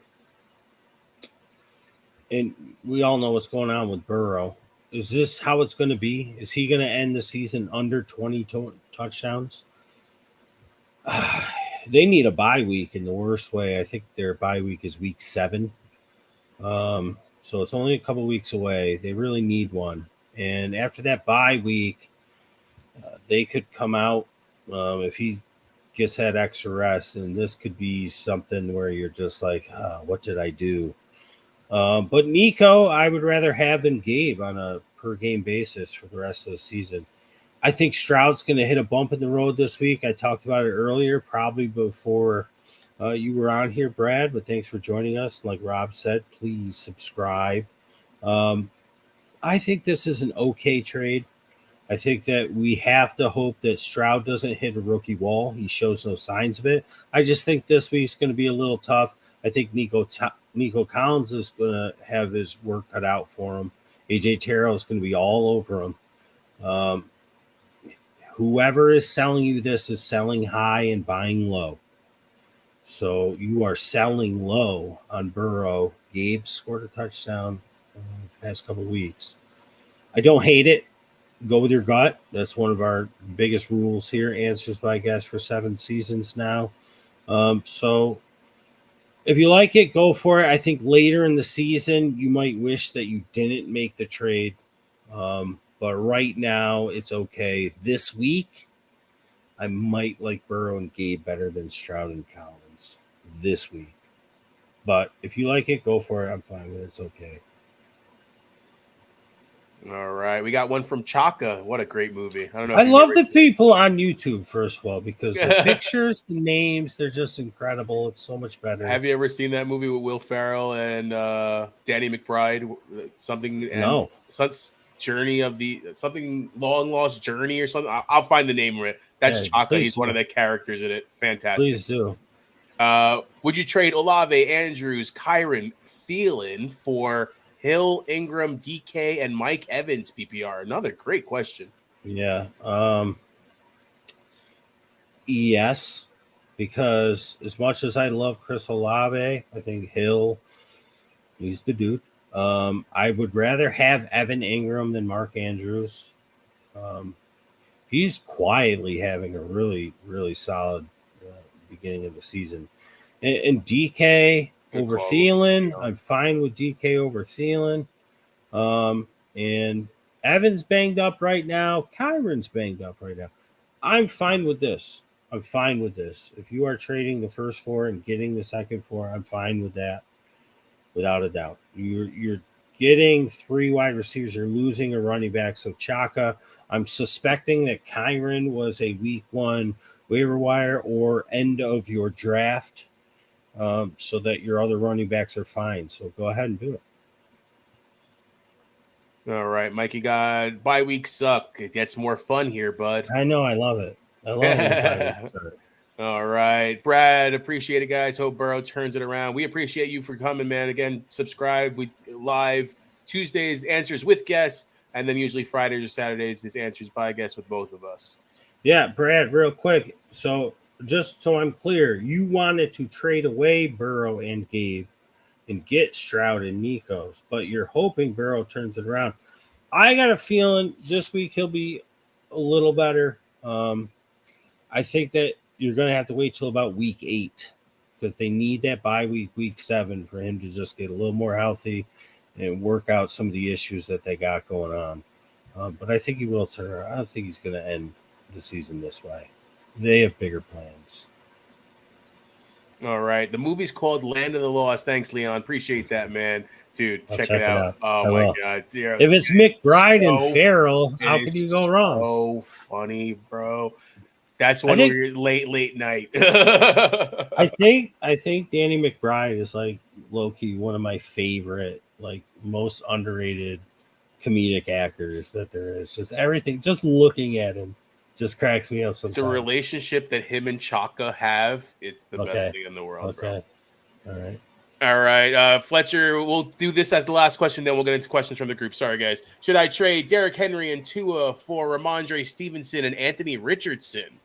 we all know what's going on with Burrow. Is this how it's going to be? Is he going to end the season under 20 touchdowns? They need a bye week in the worst way. I think their bye week is week 7. So it's only a couple weeks away. They really need one. And after that bye week, they could come out if he gets that extra rest, and this could be something where you're just like, what did I do? But Nico, I would rather have than Gabe on a per game basis for the rest of the season. I think Stroud's going to hit a bump in the road this week. I talked about it earlier, probably before you were on here, Brad, but thanks for joining us. Like Rob said, please subscribe. I think this is an okay trade. I think that we have to hope that Stroud doesn't hit a rookie wall. He shows no signs of it. I just think this week's going to be a little tough. I think Nico Collins is going to have his work cut out for him. AJ Terrell is going to be all over him. Whoever is selling you this is selling high and buying low. So you are selling low on Burrow. Gabe scored a touchdown the past couple of weeks. I don't hate it. Go with your gut. That's one of our biggest rules here. Answers by guess for 7 seasons now. So if you like it, go for it. I think later in the season, you might wish that you didn't make the trade. But right now, it's okay. This week, I might like Burrow and Gabe better than Stroud and Collins this week. But if you like it, go for it. I'm fine with it. It's okay. All right. We got one from Chaka. What a great movie. I don't know. I love the people on YouTube, first of all, because the pictures, the names, they're just incredible. It's so much better. Have you ever seen that movie with Will Ferrell and Danny McBride? Something. No. Journey of the something long lost journey or something. I'll find the name of it. That's Chaka. He's one of the characters in it. Fantastic. Please do. Would you trade Olave, Andrews, Kyron, Thielen for Hill, Ingram, DK, and Mike Evans PPR? Another great question. Yeah. Yes, because as much as I love Chris Olave, I think Hill, he's the dude. I would rather have Evan Ingram than Mark Andrews. He's quietly having a really, really solid beginning of the season. And DK over Thielen, I'm fine with DK over Thielen. And Evan's banged up right now. Kyron's banged up right now. I'm fine with this. If you are trading the first 4 and getting the second 4, I'm fine with that. Without a doubt. You're getting 3 wide receivers. You're losing a running back. So Chaka, I'm suspecting that Kyron was a week 1 waiver wire or end of your draft, so that your other running backs are fine. So go ahead and do it. All right, Mikey, got bye week suck. It gets more fun here, bud. I know. I love it. I love it. All right, Brad, appreciate it, guys. Hope Burrow turns it around. We appreciate you for coming, man. Again, subscribe. We live Tuesdays, answers with guests, and then usually Fridays or Saturdays is answers by guests with both of us. Yeah, Brad, real quick. So just so I'm clear, you wanted to trade away Burrow and Gabe and get Stroud and Nico's, but you're hoping Burrow turns it around. I got a feeling this week he'll be a little better. I think that you're going to have to wait till about week 8 because they need that bye week 7 for him to just get a little more healthy and work out some of the issues that they got going But I think he will turn around. I don't think he's going to end the season this way. They have bigger plans. All right. The movie's called Land of the Lost. Thanks, Leon. Appreciate that, man. Dude, I'll check it out. Oh, I my will. God. Yeah, If it's McBride and Farrell, how it can is you go wrong? so funny, bro. That's I one think- where you're late night. I think Danny McBride is like low-key one of my favorite, like most underrated comedic actors that there is. Just everything, just looking at him just cracks me up sometimes. The relationship that him and Chaka have, it's the best Okay. thing in the world, Okay. All right. All right. Fletcher, we'll do this as the last question, then we'll get into questions from the group. Sorry, guys. Should I trade Derrick Henry and Tua for Ramondre Stevenson and Anthony Richardson?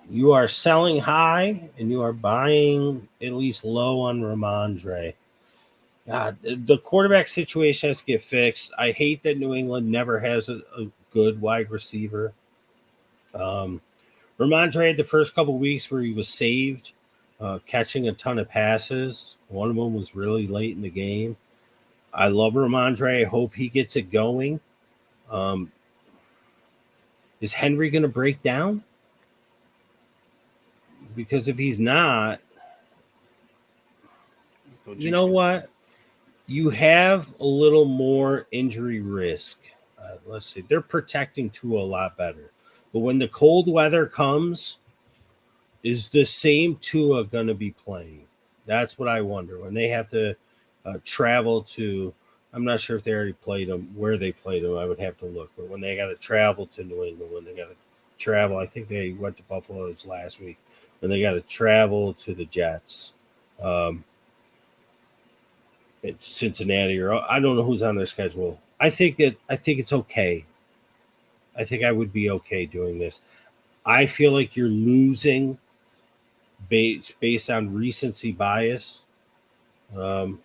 You are selling high and you are buying at least low on Ramondre. God, the quarterback situation has to get fixed. I hate that New England never has a good wide receiver. Ramondre had the first couple of weeks where he was saved, catching a ton of passes. One of them was really late in the game. I love Ramondre. I hope he gets it going. Is Henry going to break down? Because if he's not, you know what? You have a little more injury risk. Let's see. They're protecting Tua a lot better. But when the cold weather comes, is the same Tua going to be playing? That's what I wonder. When they have to travel to, I'm not sure if they already played them, where they played them. I would have to look. But when they got to travel to New England, when they got to travel, I think they went to Buffalo this last week. When they got to travel to the Jets. It's Cincinnati, or I don't know who's on their schedule. I think it's okay. I think I would be okay doing this. I feel like you're losing based on recency bias. You're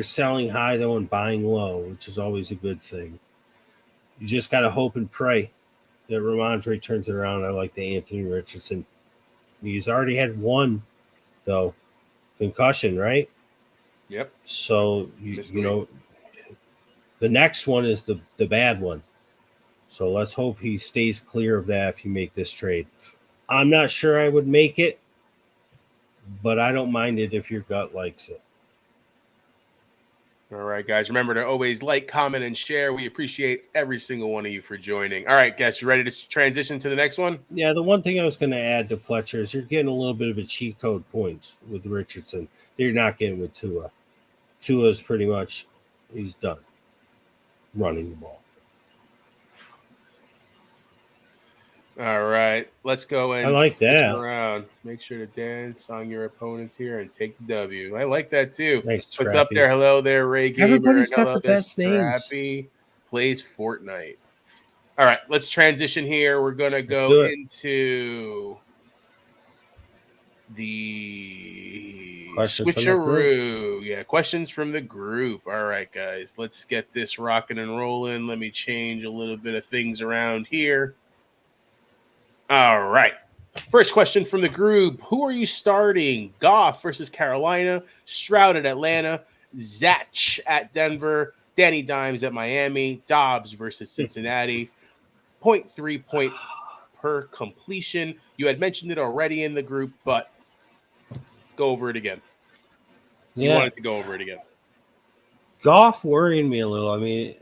selling high though and buying low, which is always a good thing. You just gotta hope and pray that Ramondre turns it around. I like the Anthony Richardson. He's already had one though concussion, right? Yep. So you know, the next one is the bad one. So let's hope he stays clear of that if you make this trade. I'm not sure I would make it, but I don't mind it if your gut likes it. All right, guys. Remember to always like, comment, and share. We appreciate every single one of you for joining. All right, guys, you ready to transition to the next one? Yeah, the one thing I was going to add to Fletcher is you're getting a little bit of a cheat code points with Richardson. You're not getting with Tua. Tua's pretty much, he's done running the ball. All right, let's go and I like that. Around. Make sure to dance on your opponents here and take the W. I like that too. Thanks, What's up there? Hello there, Ray Gamer. Everybody's got hello the best names. Scrappy plays Fortnite. All right, let's transition here. We're gonna go into the switcheroo. Yeah, questions from the group. All right, guys, let's get this rocking and rolling. Let me change a little bit of things around here. All right. First question from the group. Who are you starting? Goff versus Carolina, Stroud at Atlanta, Zach at Denver, Danny Dimes at Miami, Dobbs versus Cincinnati, 0.3 point per completion. You had mentioned it already in the group, but go over it again. You wanted to go over it again. Goff worrying me a little. I mean,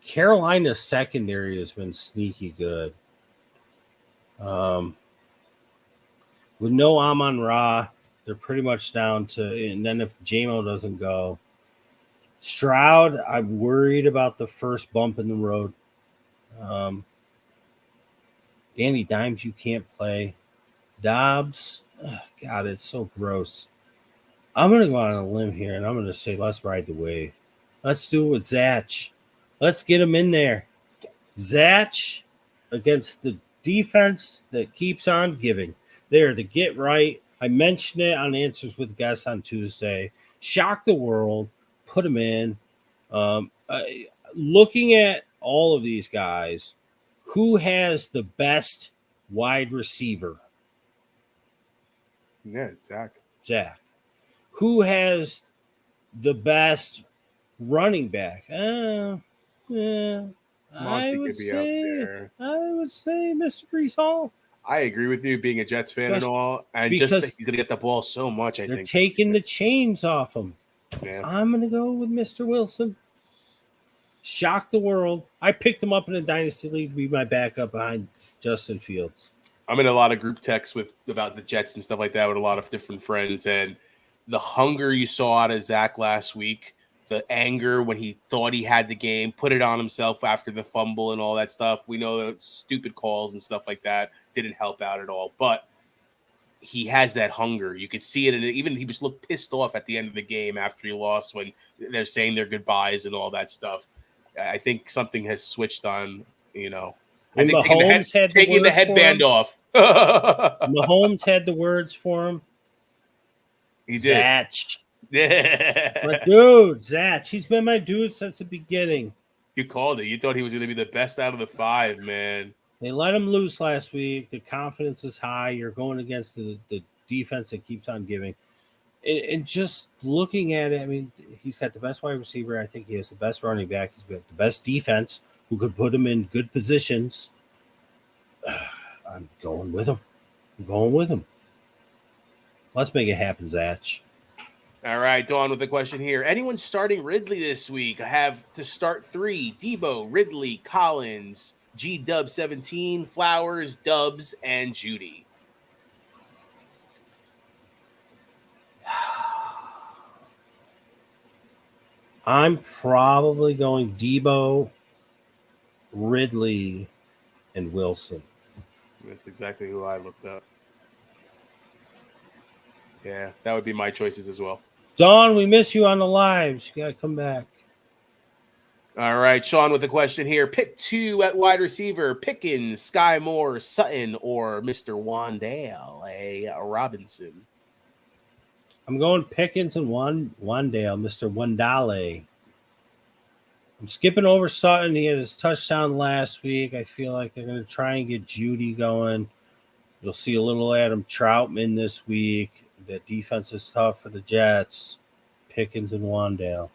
Carolina's secondary has been sneaky good. With no Amon-Ra, they're pretty much down to, and then if JMO doesn't go, Stroud, I'm worried about the first bump in the road. Danny Dimes, you can't play. Dobbs, God, it's so gross. I'm going to go on a limb here, and I'm going to say let's ride the wave. Let's do it with Zach. Let's get him in there. Zach against the defense that keeps on giving. There, the get right. I mentioned it on Answers with Guests on Tuesday. Shock the world. Put him in. Looking at all of these guys, who has the best wide receiver? Yeah, Zach. Who has the best Running back. Yeah, Monty could be up there. I would say Mr. Brees Hall. I agree with you, being a Jets fan and all, and just that Because he's gonna get the ball so much. I they're think taking the chains off him. Yeah. I'm gonna go with Mr. Wilson. Shock the world. I picked him up in a dynasty league to be my backup behind Justin Fields. I'm in a lot of group texts about the Jets and stuff like that with a lot of different friends, and the hunger you saw out of Zach last week, the anger when he thought he had the game, put it on himself after the fumble and all that stuff. We know that stupid calls and stuff like that didn't help out at all, but he has that hunger. You could see it, and even he was looked pissed off at the end of the game after he lost when they're saying their goodbyes and all that stuff. I think something has switched on, I think taking the headband off. Mahomes had the words for him. He did. Zatch. Yeah. My dude, Zatch. He's been my dude since the beginning. You called it. You thought he was going to be the best out of the 5, man. They let him loose last week. The confidence is high. You're going against the defense that keeps on giving. And just looking at it, I mean, he's got the best wide receiver. I think he has the best running back. He's got the best defense who could put him in good positions. I'm going with him. Let's make it happen, Zatch. All right, Dawn with the question here. Anyone starting Ridley this week? I have to start 3. Debo, Ridley, Collins, G-Dub 17, Flowers, Dubs, and Judy. I'm probably going Debo, Ridley, and Wilson. That's exactly who I looked up. Yeah, that would be my choices as well. Dawn, we miss you on the lives. You got to come back. All right, Sean with the question here. Pick 2 at wide receiver. Pickens, Sky Moore, Sutton, or Mr. Wandale, a Robinson. I'm going Pickens and Wandale, Mr. Wandale. I'm skipping over Sutton. He had his touchdown last week. I feel like they're going to try and get Judy going. You'll see a little Adam Troutman this week. The defense is tough for the Jets. Pickens and Wandale.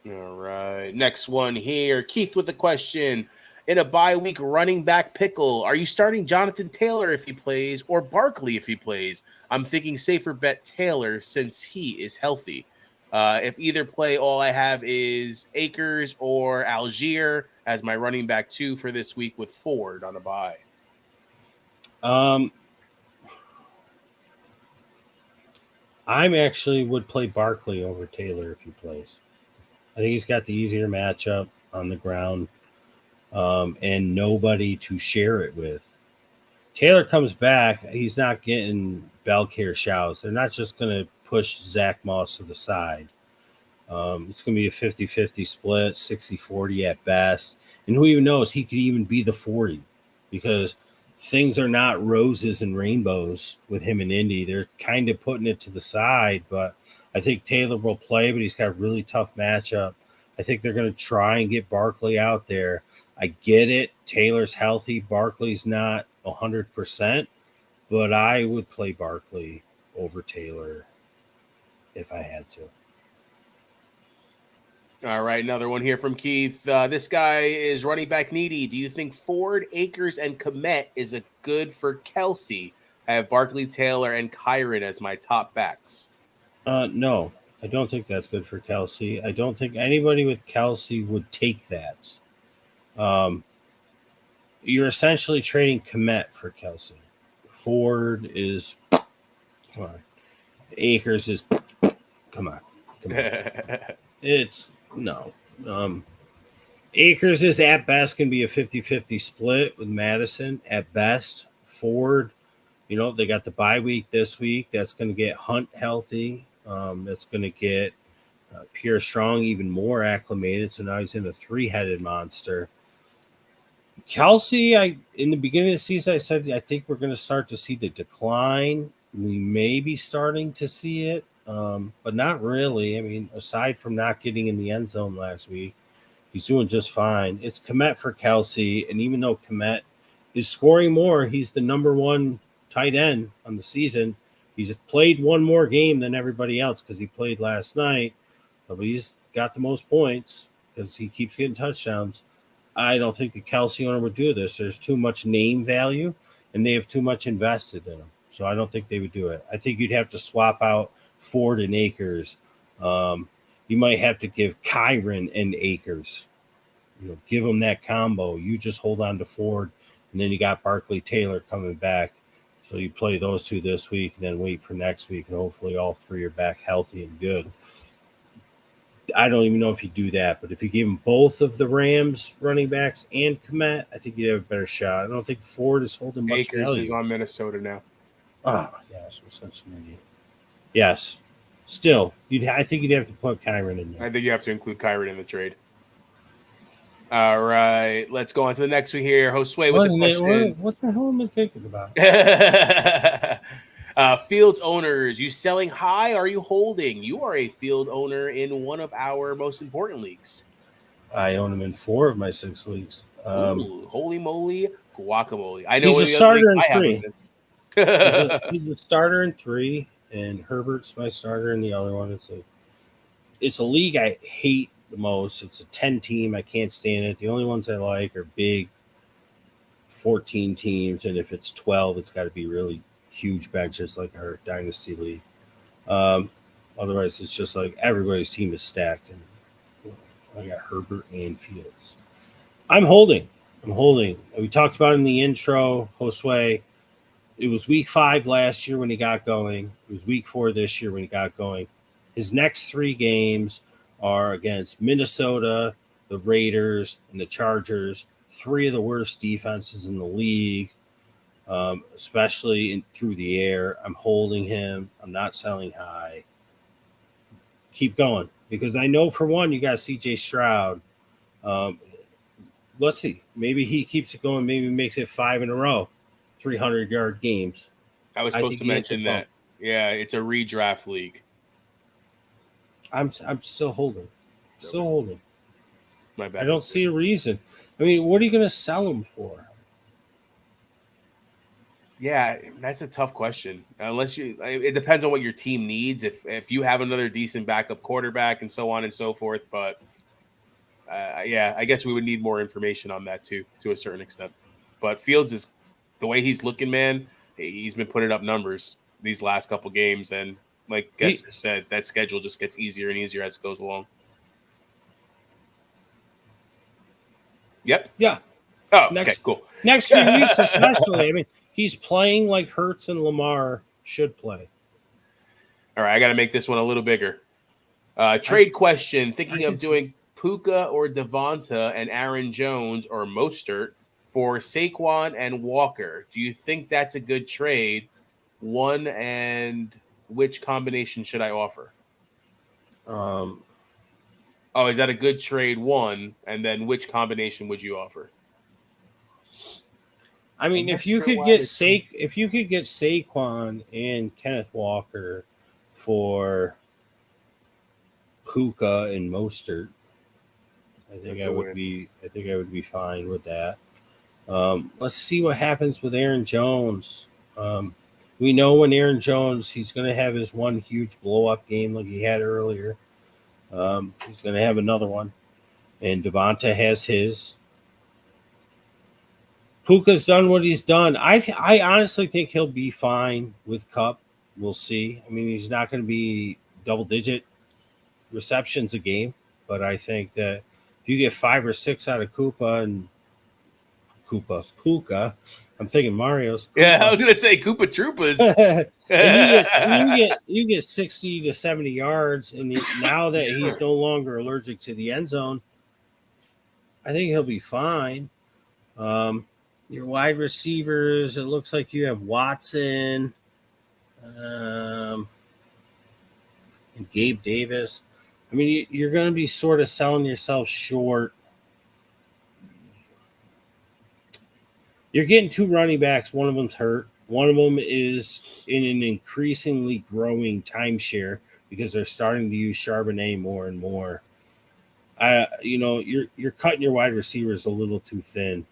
All right. Next one here. Keith with the question. In a bye week running back pickle, are you starting Jonathan Taylor if he plays or Barkley if he plays? I'm thinking safer bet Taylor since he is healthy. If either play, all I have is Akers or Algier as my running back 2 for this week with Ford on a bye. I'm actually would play Barkley over Taylor if he plays. I think he's got the easier matchup on the ground. And nobody to share it with. Taylor comes back. He's not getting Belcare shouts. They're not just going to push Zach Moss to the side. It's going to be a 50-50 split, 60-40 at best. And who even knows? He could even be the 40 because things are not roses and rainbows with him in Indy. They're kind of putting it to the side, but I think Taylor will play, but he's got a really tough matchup. I think they're going to try and get Barkley out there. I get it. Taylor's healthy. Barkley's not 100%, but I would play Barkley over Taylor if I had to. All right, another one here from Keith. This guy is running back needy. Do you think Ford, Akers, and Komet is a good for Kelsey? I have Barkley, Taylor, and Kyron as my top backs. No, I don't think that's good for Kelsey. I don't think anybody with Kelsey would take that. You're essentially trading Komet for Kelsey. Ford is, come on. Akers is, come on. It's, no. Akers is at best going to be a 50-50 split with Madison. At best, Ford, they got the bye week this week. That's going to get Hunt healthy. That's going to get Pierre Strong even more acclimated. So now he's in a 3-headed monster. Kelsey, in the beginning of the season, I said I think we're going to start to see the decline. We may be starting to see it, but not really. I mean, aside from not getting in the end zone last week, he's doing just fine. It's Komet for Kelsey, and even though Komet is scoring more, he's the number 1 tight end on the season. He's played one more game than everybody else because he played last night. But he's got the most points because he keeps getting touchdowns. I don't think the Kelsey owner would do this. There's too much name value, and they have too much invested in him. So I don't think they would do it. I think you'd have to swap out Ford and Akers. You might have to give Kyron and Akers. Give them that combo. You just hold on to Ford, and then you got Barkley Taylor coming back. So you play those two this week, and then wait for next week, and hopefully all three are back healthy and good. I don't even know if you do that, but if you give him both of the Rams running backs and Kmet, I think you'd have a better shot. I don't think Ford is holding much Akers value. is on Minnesota now. Oh, yes, I'm such an idiot. Yes. Still, I think you'd have to put Kyron in there. I think you have to include Kyron in the trade. All right, let's go on to the next one here. Josue with the question. What the hell am I thinking about? Fields owners, you selling high? Or are you holding? You are a field owner in one of our most important leagues. I own him in 4 of my 6 leagues. Ooh, holy moly, guacamole! I know he's a starter in 3. He's a starter in 3, and Herbert's my starter in the other one. It's a league I hate the most. It's a 10 team. I can't stand it. The only ones I like are big 14 teams, and if it's 12, it's got to be really huge benches like our dynasty league. Otherwise, it's just like everybody's team is stacked, and I got Herbert and Fields. I'm holding. We talked about it in the intro, Josue. It was week 5 last year when he got going. It was week 4 this year when he got going. His next 3 games are against Minnesota, the Raiders, and the Chargers, 3 of the worst defenses in the league, especially through the air. I'm holding him. I'm not selling high. Keep going, because I know for one you got C.J. Stroud. Let's see. Maybe he keeps it going. Maybe he makes it 5 in a row, 300-yard games. I was supposed to mention that. Yeah, it's a redraft league. I'm still holding. Still holding. My bad. I don't see a reason. I mean, what are you going to sell him for? Yeah, that's a tough question. It depends on what your team needs. If you have another decent backup quarterback and so on and so forth, but I guess we would need more information on that too, to a certain extent. But Fields is the way he's looking, man. He's been putting up numbers these last couple games, and like Gester said, that schedule just gets easier and easier as it goes along. Yep. Yeah. Oh, okay, cool. Next 3 weeks, especially. I mean, he's playing like Hurts and Lamar should play. All right, I got to make this one a little bigger. Trade question: thinking of doing Puka or Devonta and Aaron Jones or Mostert for Saquon and Walker. Do you think that's a good trade? One, and which combination should I offer? Is that a good trade? One, and then which combination would you offer? I mean, if you could get Saquon and Kenneth Walker for Puka and Mostert, I think I would be fine with that. Let's see what happens with Aaron Jones. We know when Aaron Jones, he's going to have his one huge blow-up game like he had earlier. He's going to have another one. And Devonta has his. Puka's done what he's done. I honestly think he'll be fine with Kupp. We'll see. I mean, he's not going to be double-digit receptions a game, but I think that if you get 5 or 6 out of Puka, I'm thinking Mario's. Koopa. Yeah, I was gonna say Koopa Troopas. and you get 60 to 70 yards, and now that he's no longer allergic to the end zone, I think he'll be fine. Your wide receivers, it looks like you have Watson, and Gabe Davis. I mean, you're going to be sort of selling yourself short. You're getting 2 running backs. One of them's hurt. One of them is in an increasingly growing timeshare because they're starting to use Charbonnet more and more. You're cutting your wide receivers a little too thin.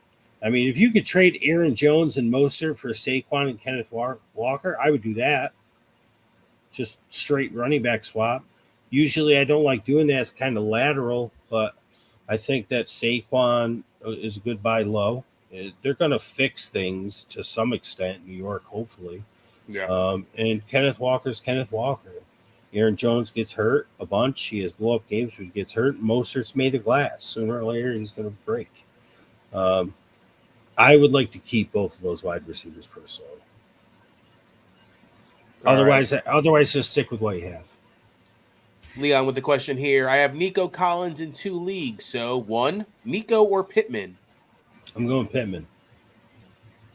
I mean, if you could trade Aaron Jones and Mostert for Saquon and Kenneth Walker, I would do that. Just straight running back swap. Usually I don't like doing that. It's kind of lateral, but I think that Saquon is a good buy low. They're going to fix things to some extent, New York, hopefully. Yeah. And Kenneth Walker's Kenneth Walker. Aaron Jones gets hurt a bunch. He has blow-up games, but he gets hurt. Mostert's made of glass. Sooner or later, he's going to break. I would like to keep both of those wide receivers personally. Otherwise, just stick with what you have. Leon with the question here. I have Nico Collins in 2 leagues. So, 1, Nico or Pittman? I'm going Pittman.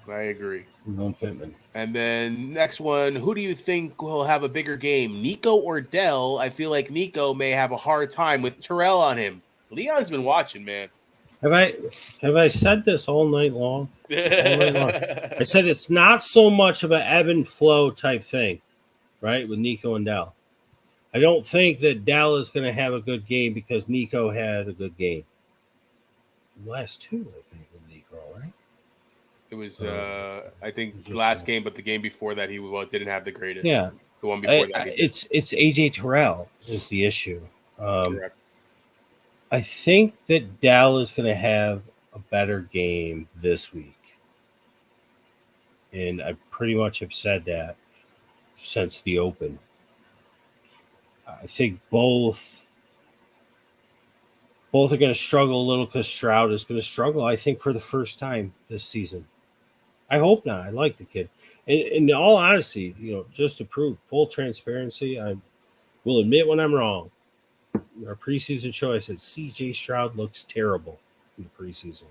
I agree. I'm going Pittman. And then next one, who do you think will have a bigger game, Nico or Dell? I feel like Nico may have a hard time with Terrell on him. Leon's been watching, man. Have I said this all night long? I said it's not so much of an ebb and flow type thing, right, with Nico and Dell. I don't think that Dell is going to have a good game because Nico had a good game. Last 2, I think, with Nico, right? It was, I think, last game, but the game before that, he didn't have the greatest. Yeah. The one before that. It's AJ Terrell is the issue. Correct. I think that Dell is going to have a better game this week. And I pretty much have said that since the open. I think both are going to struggle a little because Stroud is going to struggle, I think, for the first time this season. I hope not. I like the kid. And in all honesty, just to prove full transparency, I will admit when I'm wrong. Our preseason show, I said C.J. Stroud looks terrible in the preseason.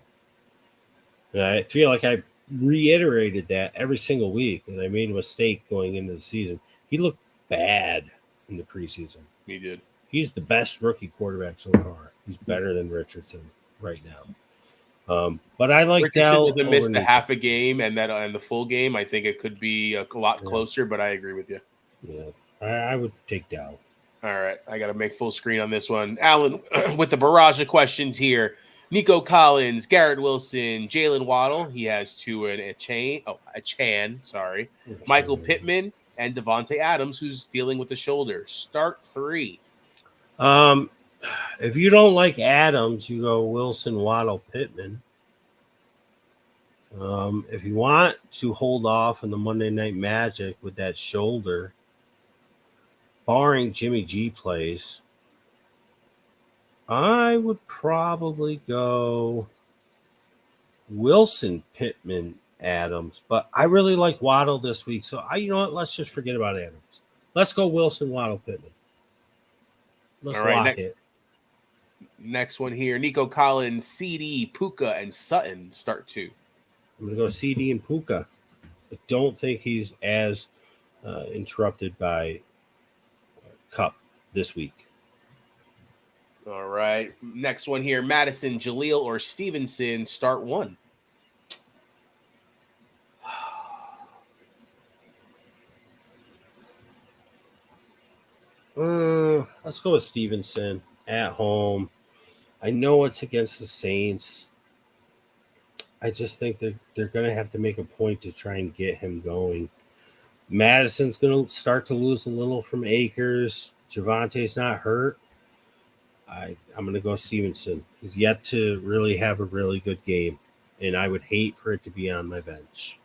And I feel like I reiterated that every single week, and I made a mistake going into the season. He looked bad in the preseason. He did. He's the best rookie quarterback so far. He's better than Richardson right now. But I like Dell. Richardson doesn't miss the half a game and the full game. I think it could be a lot closer, but I agree with you. Yeah, I would take Dell. All right, I got to make full screen on this one. Alan, with the barrage of questions here. Nico Collins, Garrett Wilson, Jalen Waddle. He has 2 in a Chan. Sorry. Michael Pittman and Devontae Adams, who's dealing with the shoulder. Start 3. If you don't like Adams, you go Wilson, Waddle, Pittman. If you want to hold off on the Monday Night Magic with that shoulder, barring Jimmy G plays, I would probably go Wilson, Pittman, Adams. But I really like Waddle this week. So, you know what? Let's just forget about Adams. Let's go Wilson, Waddle, Pittman. Let's lock it. Next one here. Nico Collins, CD, Puka, and Sutton start 2. I'm going to go CD and Puka. I don't think he's as interrupted by Cup this week. All right. Next one here. Madison, Jaleel, or Stevenson start 1. Let's go with Stevenson at home. I know it's against the Saints. I just think that they're going to have to make a point to try and get him going. Madison's going to start to lose a little from Akers. Javante's not hurt. I'm going to go Stevenson. He's yet to really have a really good game, and I would hate for it to be on my bench.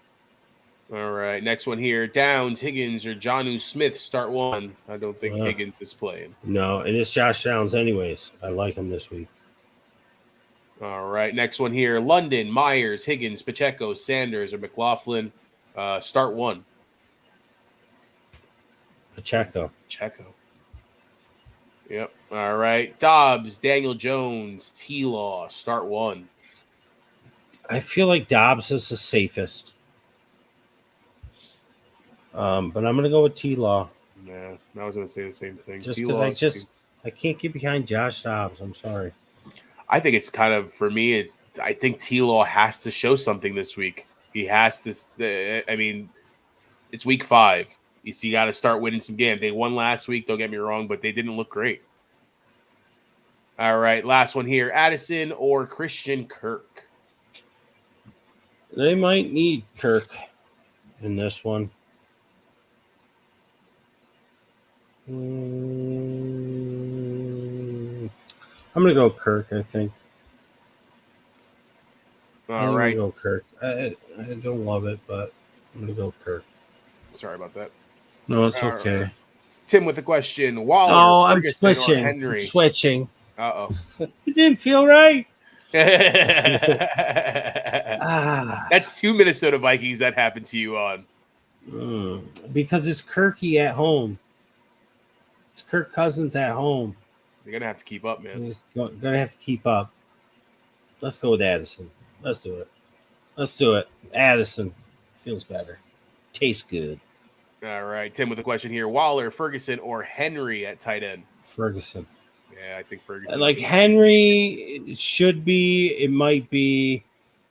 All right, next one here. Downs, Higgins, or Jonnu Smith start 1. I don't think Higgins is playing. No, and it's Josh Downs anyways. I like him this week. All right, next one here. London, Myers, Higgins, Pacheco, Sanders, or McLaughlin start 1. Pacheco. Yep. All right. Dobbs, Daniel Jones, T-Law start 1. I feel like Dobbs is the safest. But I'm going to go with T-Law. Yeah, I was going to say the same thing. Just because I can't get behind Josh Dobbs. I'm sorry. I think it's kind of, for me, I think T-Law has to show something this week. He has to, it's week 5. You got to start winning some games. They won last week, don't get me wrong, but they didn't look great. All right, last one here. Addison or Christian Kirk? They might need Kirk in this one. I'm gonna go Kirk. I think. I All think I'm gonna right. go Kirk. I don't love it, but I'm gonna go Kirk. Sorry about that. No, it's All right. okay. Tim with the question: Waller, Oh, I'm Ferguson, or switching. I'm Henry? switching. Uh It didn't feel right. oh. Ah, That's 2 Minnesota Vikings that happened to you on. because it's Kirky at home. It's Kirk Cousins at home. You're gonna have to keep up, man. He's gonna have to keep up. Let's go with Addison. Let's do it. Let's do it. Addison feels better. Tastes good. All right, Tim with the question here: Waller, Ferguson, or Henry at tight end? Ferguson. Yeah, I think Ferguson. Like Henry, it should be. It might be.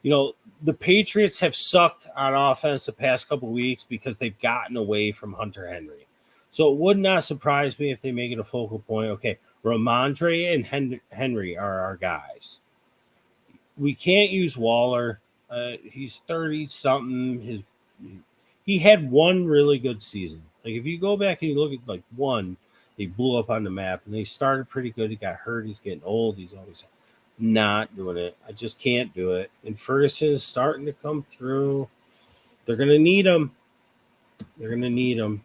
You know, the Patriots have sucked on offense the past couple of weeks because they've gotten away from Hunter Henry. So it would not surprise me if they make it a focal point. Okay, Ramondre and Henry are our guys. We can't use Waller. He's 30 something. He had one really good season. Like if you go back and you look at like one, they blew up on the map and they started pretty good. He got hurt. He's getting old. He's always not doing it. I just can't do it. And Ferguson is starting to come through. They're gonna need him. They're gonna need him.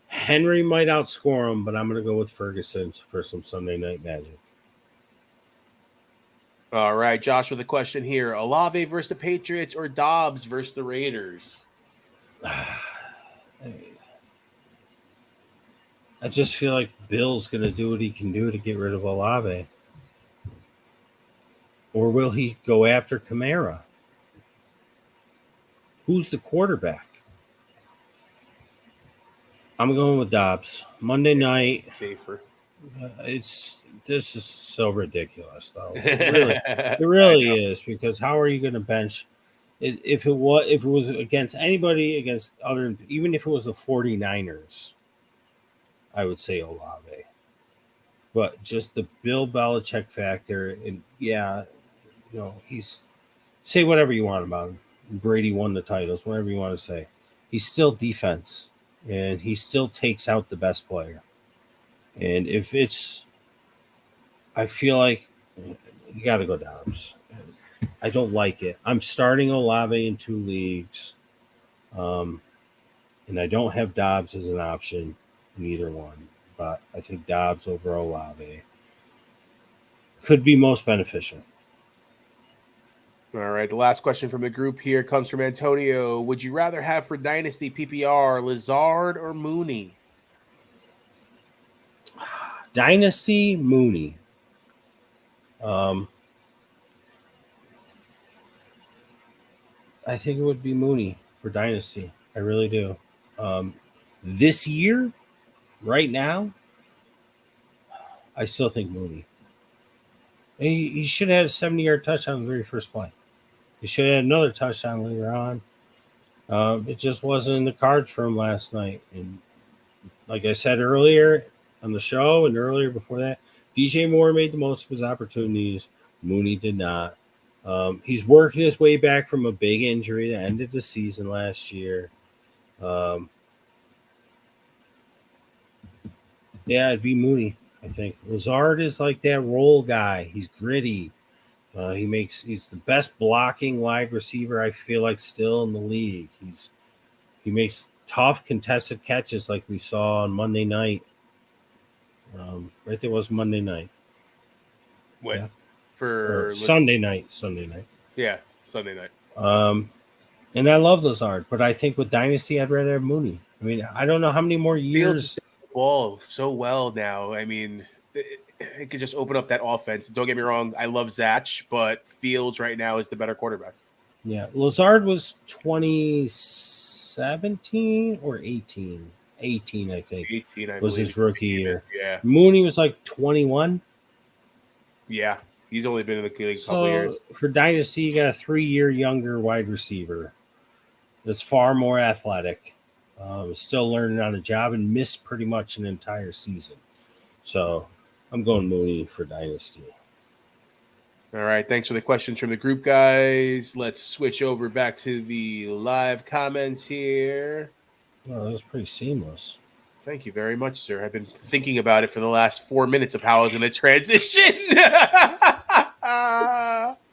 Henry might outscore him, but I'm gonna go with Ferguson for some Sunday night magic. All right, Josh with a question here: Olave versus the Patriots or Dobbs versus the Raiders? I just feel like Bill's going to do what he can do to get rid of Olave. Or will he go after Kamara? Who's the quarterback? I'm going with Dobbs. Monday night. Safer. This is so ridiculous, though. It really is, because how are you going to bench it if it was against anybody, against other, even if it was the 49ers? I would say Olave. But just the Bill Belichick factor, and yeah, he's, say whatever you want about him. Brady won the titles, whatever you want to say. He's still defense, and he still takes out the best player. And if it's, I feel like you got to go Dobbs. I don't like it. I'm starting Olave in 2 leagues, and I don't have Dobbs as an option in either one. But I think Dobbs over Olave could be most beneficial. All right, the last question from the group here comes from Antonio. Would you rather have for Dynasty PPR Lazard or Mooney? Dynasty Mooney. I think it would be Mooney for Dynasty. I really do. This year, right now, I still think Mooney. He should have had a 70-yard touchdown on the very first play. He should have had another touchdown later on. It just wasn't in the cards for him last night. And like I said earlier on the show and earlier before that, DJ Moore made the most of his opportunities. Mooney did not. He's working his way back from a big injury that ended the season last year. Yeah, it'd be Mooney, I think. Lazard is like that role guy. He's gritty. He's the best blocking wide receiver, I feel like, still in the league. He makes tough contested catches like we saw on Monday night. Right, there was Monday night. What? Yeah. For Sunday night. Yeah, Sunday night. And I love Lazard, but I think with Dynasty, I'd rather have Mooney. I mean, I don't know how many more years. Ball so well now. I mean, it could just open up that offense. Don't get me wrong. I love Zach, but Fields right now is the better quarterback. Yeah. Lazard was 2017 or 18. 18, I think. 18, I was believe. His rookie year. Yeah. Mooney was like 21. Yeah. He's only been in the league a couple years. For Dynasty, you got a 3-year younger wide receiver that's far more athletic. Still learning on the job and missed pretty much an entire season. So I'm going Mooney for Dynasty. All right. Thanks for the questions from the group, guys. Let's switch over back to the live comments here. Oh, that was pretty seamless. Thank you very much, sir. I've been thinking about it for the last 4 minutes of how I was going to transition.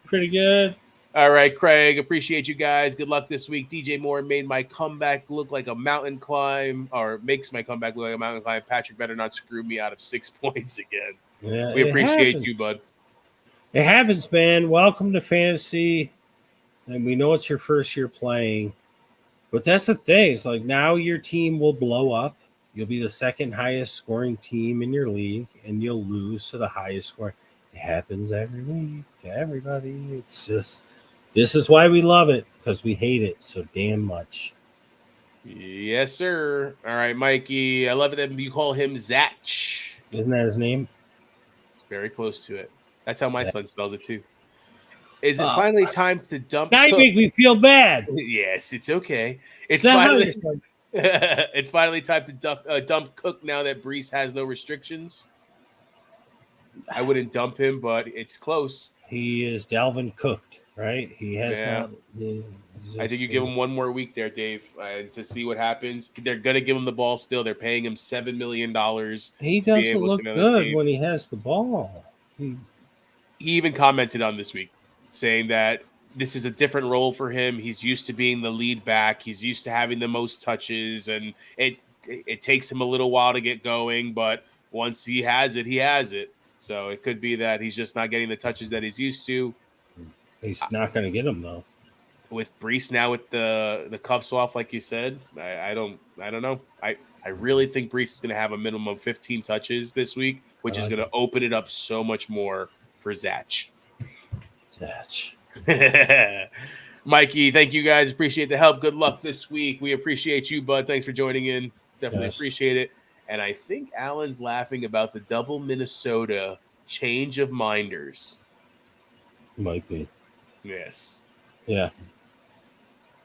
Pretty good. All right, Craig. Appreciate you guys. Good luck this week. DJ Moore made my comeback look like a mountain climb, or makes my comeback look like a mountain climb. Patrick better not screw me out of 6 points again. Yeah, We appreciate you, bud. It happens, man. Welcome to fantasy. And we know it's your first year playing. But that's the thing. It's like now your team will blow up. You'll be the second highest scoring team in your league, and you'll lose to the highest scoring. It happens every week to everybody. It's just, this is why we love it, because we hate it so damn much. Yes, sir. All right, Mikey. I love it that you call him Zach. Isn't that his name? It's very close to it. That's how my son spells it too. Is it finally time to dump? Now you make me feel bad. Yes, it's okay. It's not finally it's finally time to dump Cook now that Brees has no restrictions. I wouldn't dump him, but it's close. He is Dalvin cooked, right? He has not. I think you give him one more week there, Dave, to see what happens. They're gonna give him the ball still. They're paying him $7 million. He doesn't look good when he has the ball. He even commented on this week, saying that this is a different role for him. He's used to being the lead back. He's used to having the most touches, and it takes him a little while to get going, but once he has it, he has it. So it could be that he's just not getting the touches that he's used to. He's not going to get them though. With Brees now with the cuffs off, like you said, I don't know. I really think Brees is going to have a minimum of 15 touches this week, which is going to open it up so much more for Zach. Mikey, thank you guys. Appreciate the help. Good luck this week. We appreciate you, bud. Thanks for joining in. Definitely appreciate it. And I think Alan's laughing about the double Minnesota change of minders. Might be. Yes. Yeah.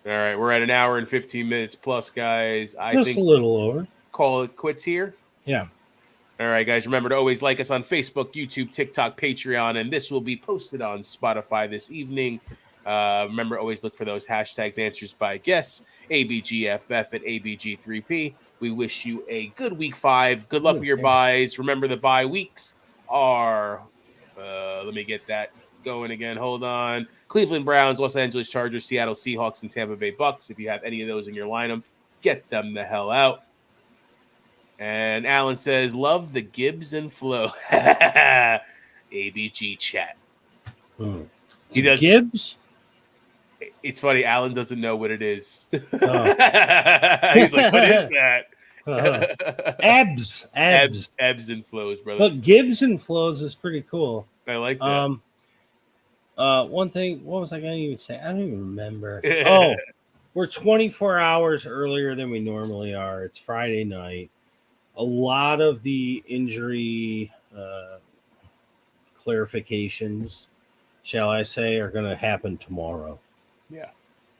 All right. We're at an hour and 15 minutes plus, guys. I Just think a little over. Call it quits here. Yeah. All right, guys. Remember to always like us on Facebook, YouTube, TikTok, Patreon, and this will be posted on Spotify this evening. Remember, always look for those hashtags, answers by guests, ABGFF at ABG3P. We wish you a good week 5. Good luck with your buys. Remember, the bye weeks are, let me get that going again. Hold on. Cleveland Browns, Los Angeles Chargers, Seattle Seahawks, and Tampa Bay Bucks. If you have any of those in your lineup, get them the hell out. And Alan says, love the Gibbs and flow. ABG chat. He does Gibbs? It's funny. Alan doesn't know what it is. He's like, what is that? Ebbs and flows, brother. But Gibbs and flows is pretty cool. I like that. One thing, what was I going to even say? I don't even remember. Oh, we're 24 hours earlier than we normally are. It's Friday night. A lot of the injury clarifications, shall I say, are going to happen tomorrow. Yeah.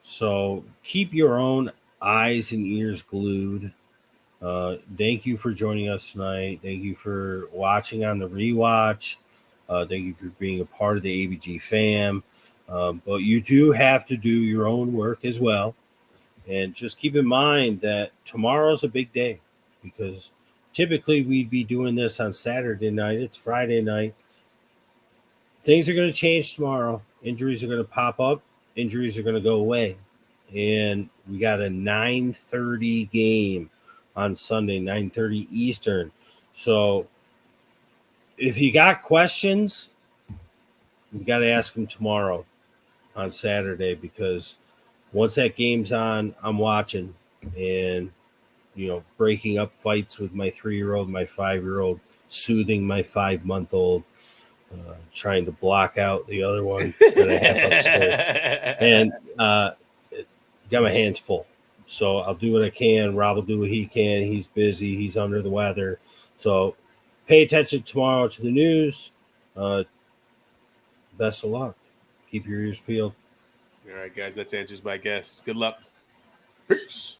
So keep your own eyes and ears glued. Thank you for joining us tonight. Thank you for watching on the rewatch. Thank you for being a part of the ABG fam. But you do have to do your own work as well. And just keep in mind that tomorrow's a big day because typically we'd be doing this on Saturday night. It's Friday night. Things are going to change tomorrow. Injuries are going to pop up. Injuries are going to go away. And we got a 9:30 game on Sunday, 9:30 Eastern. So if you got questions, you got to ask them tomorrow on Saturday because once that game's on, I'm watching and, breaking up fights with my 3-year-old, my 5-year-old, soothing my 5-month-old, trying to block out the other one that I have upstairs. And got my hands full. So I'll do what I can. Rob will do what he can. He's busy. He's under the weather. So pay attention tomorrow to the news. Best of luck. Keep your ears peeled. All right, guys. That's answers by guests. Good luck. Peace.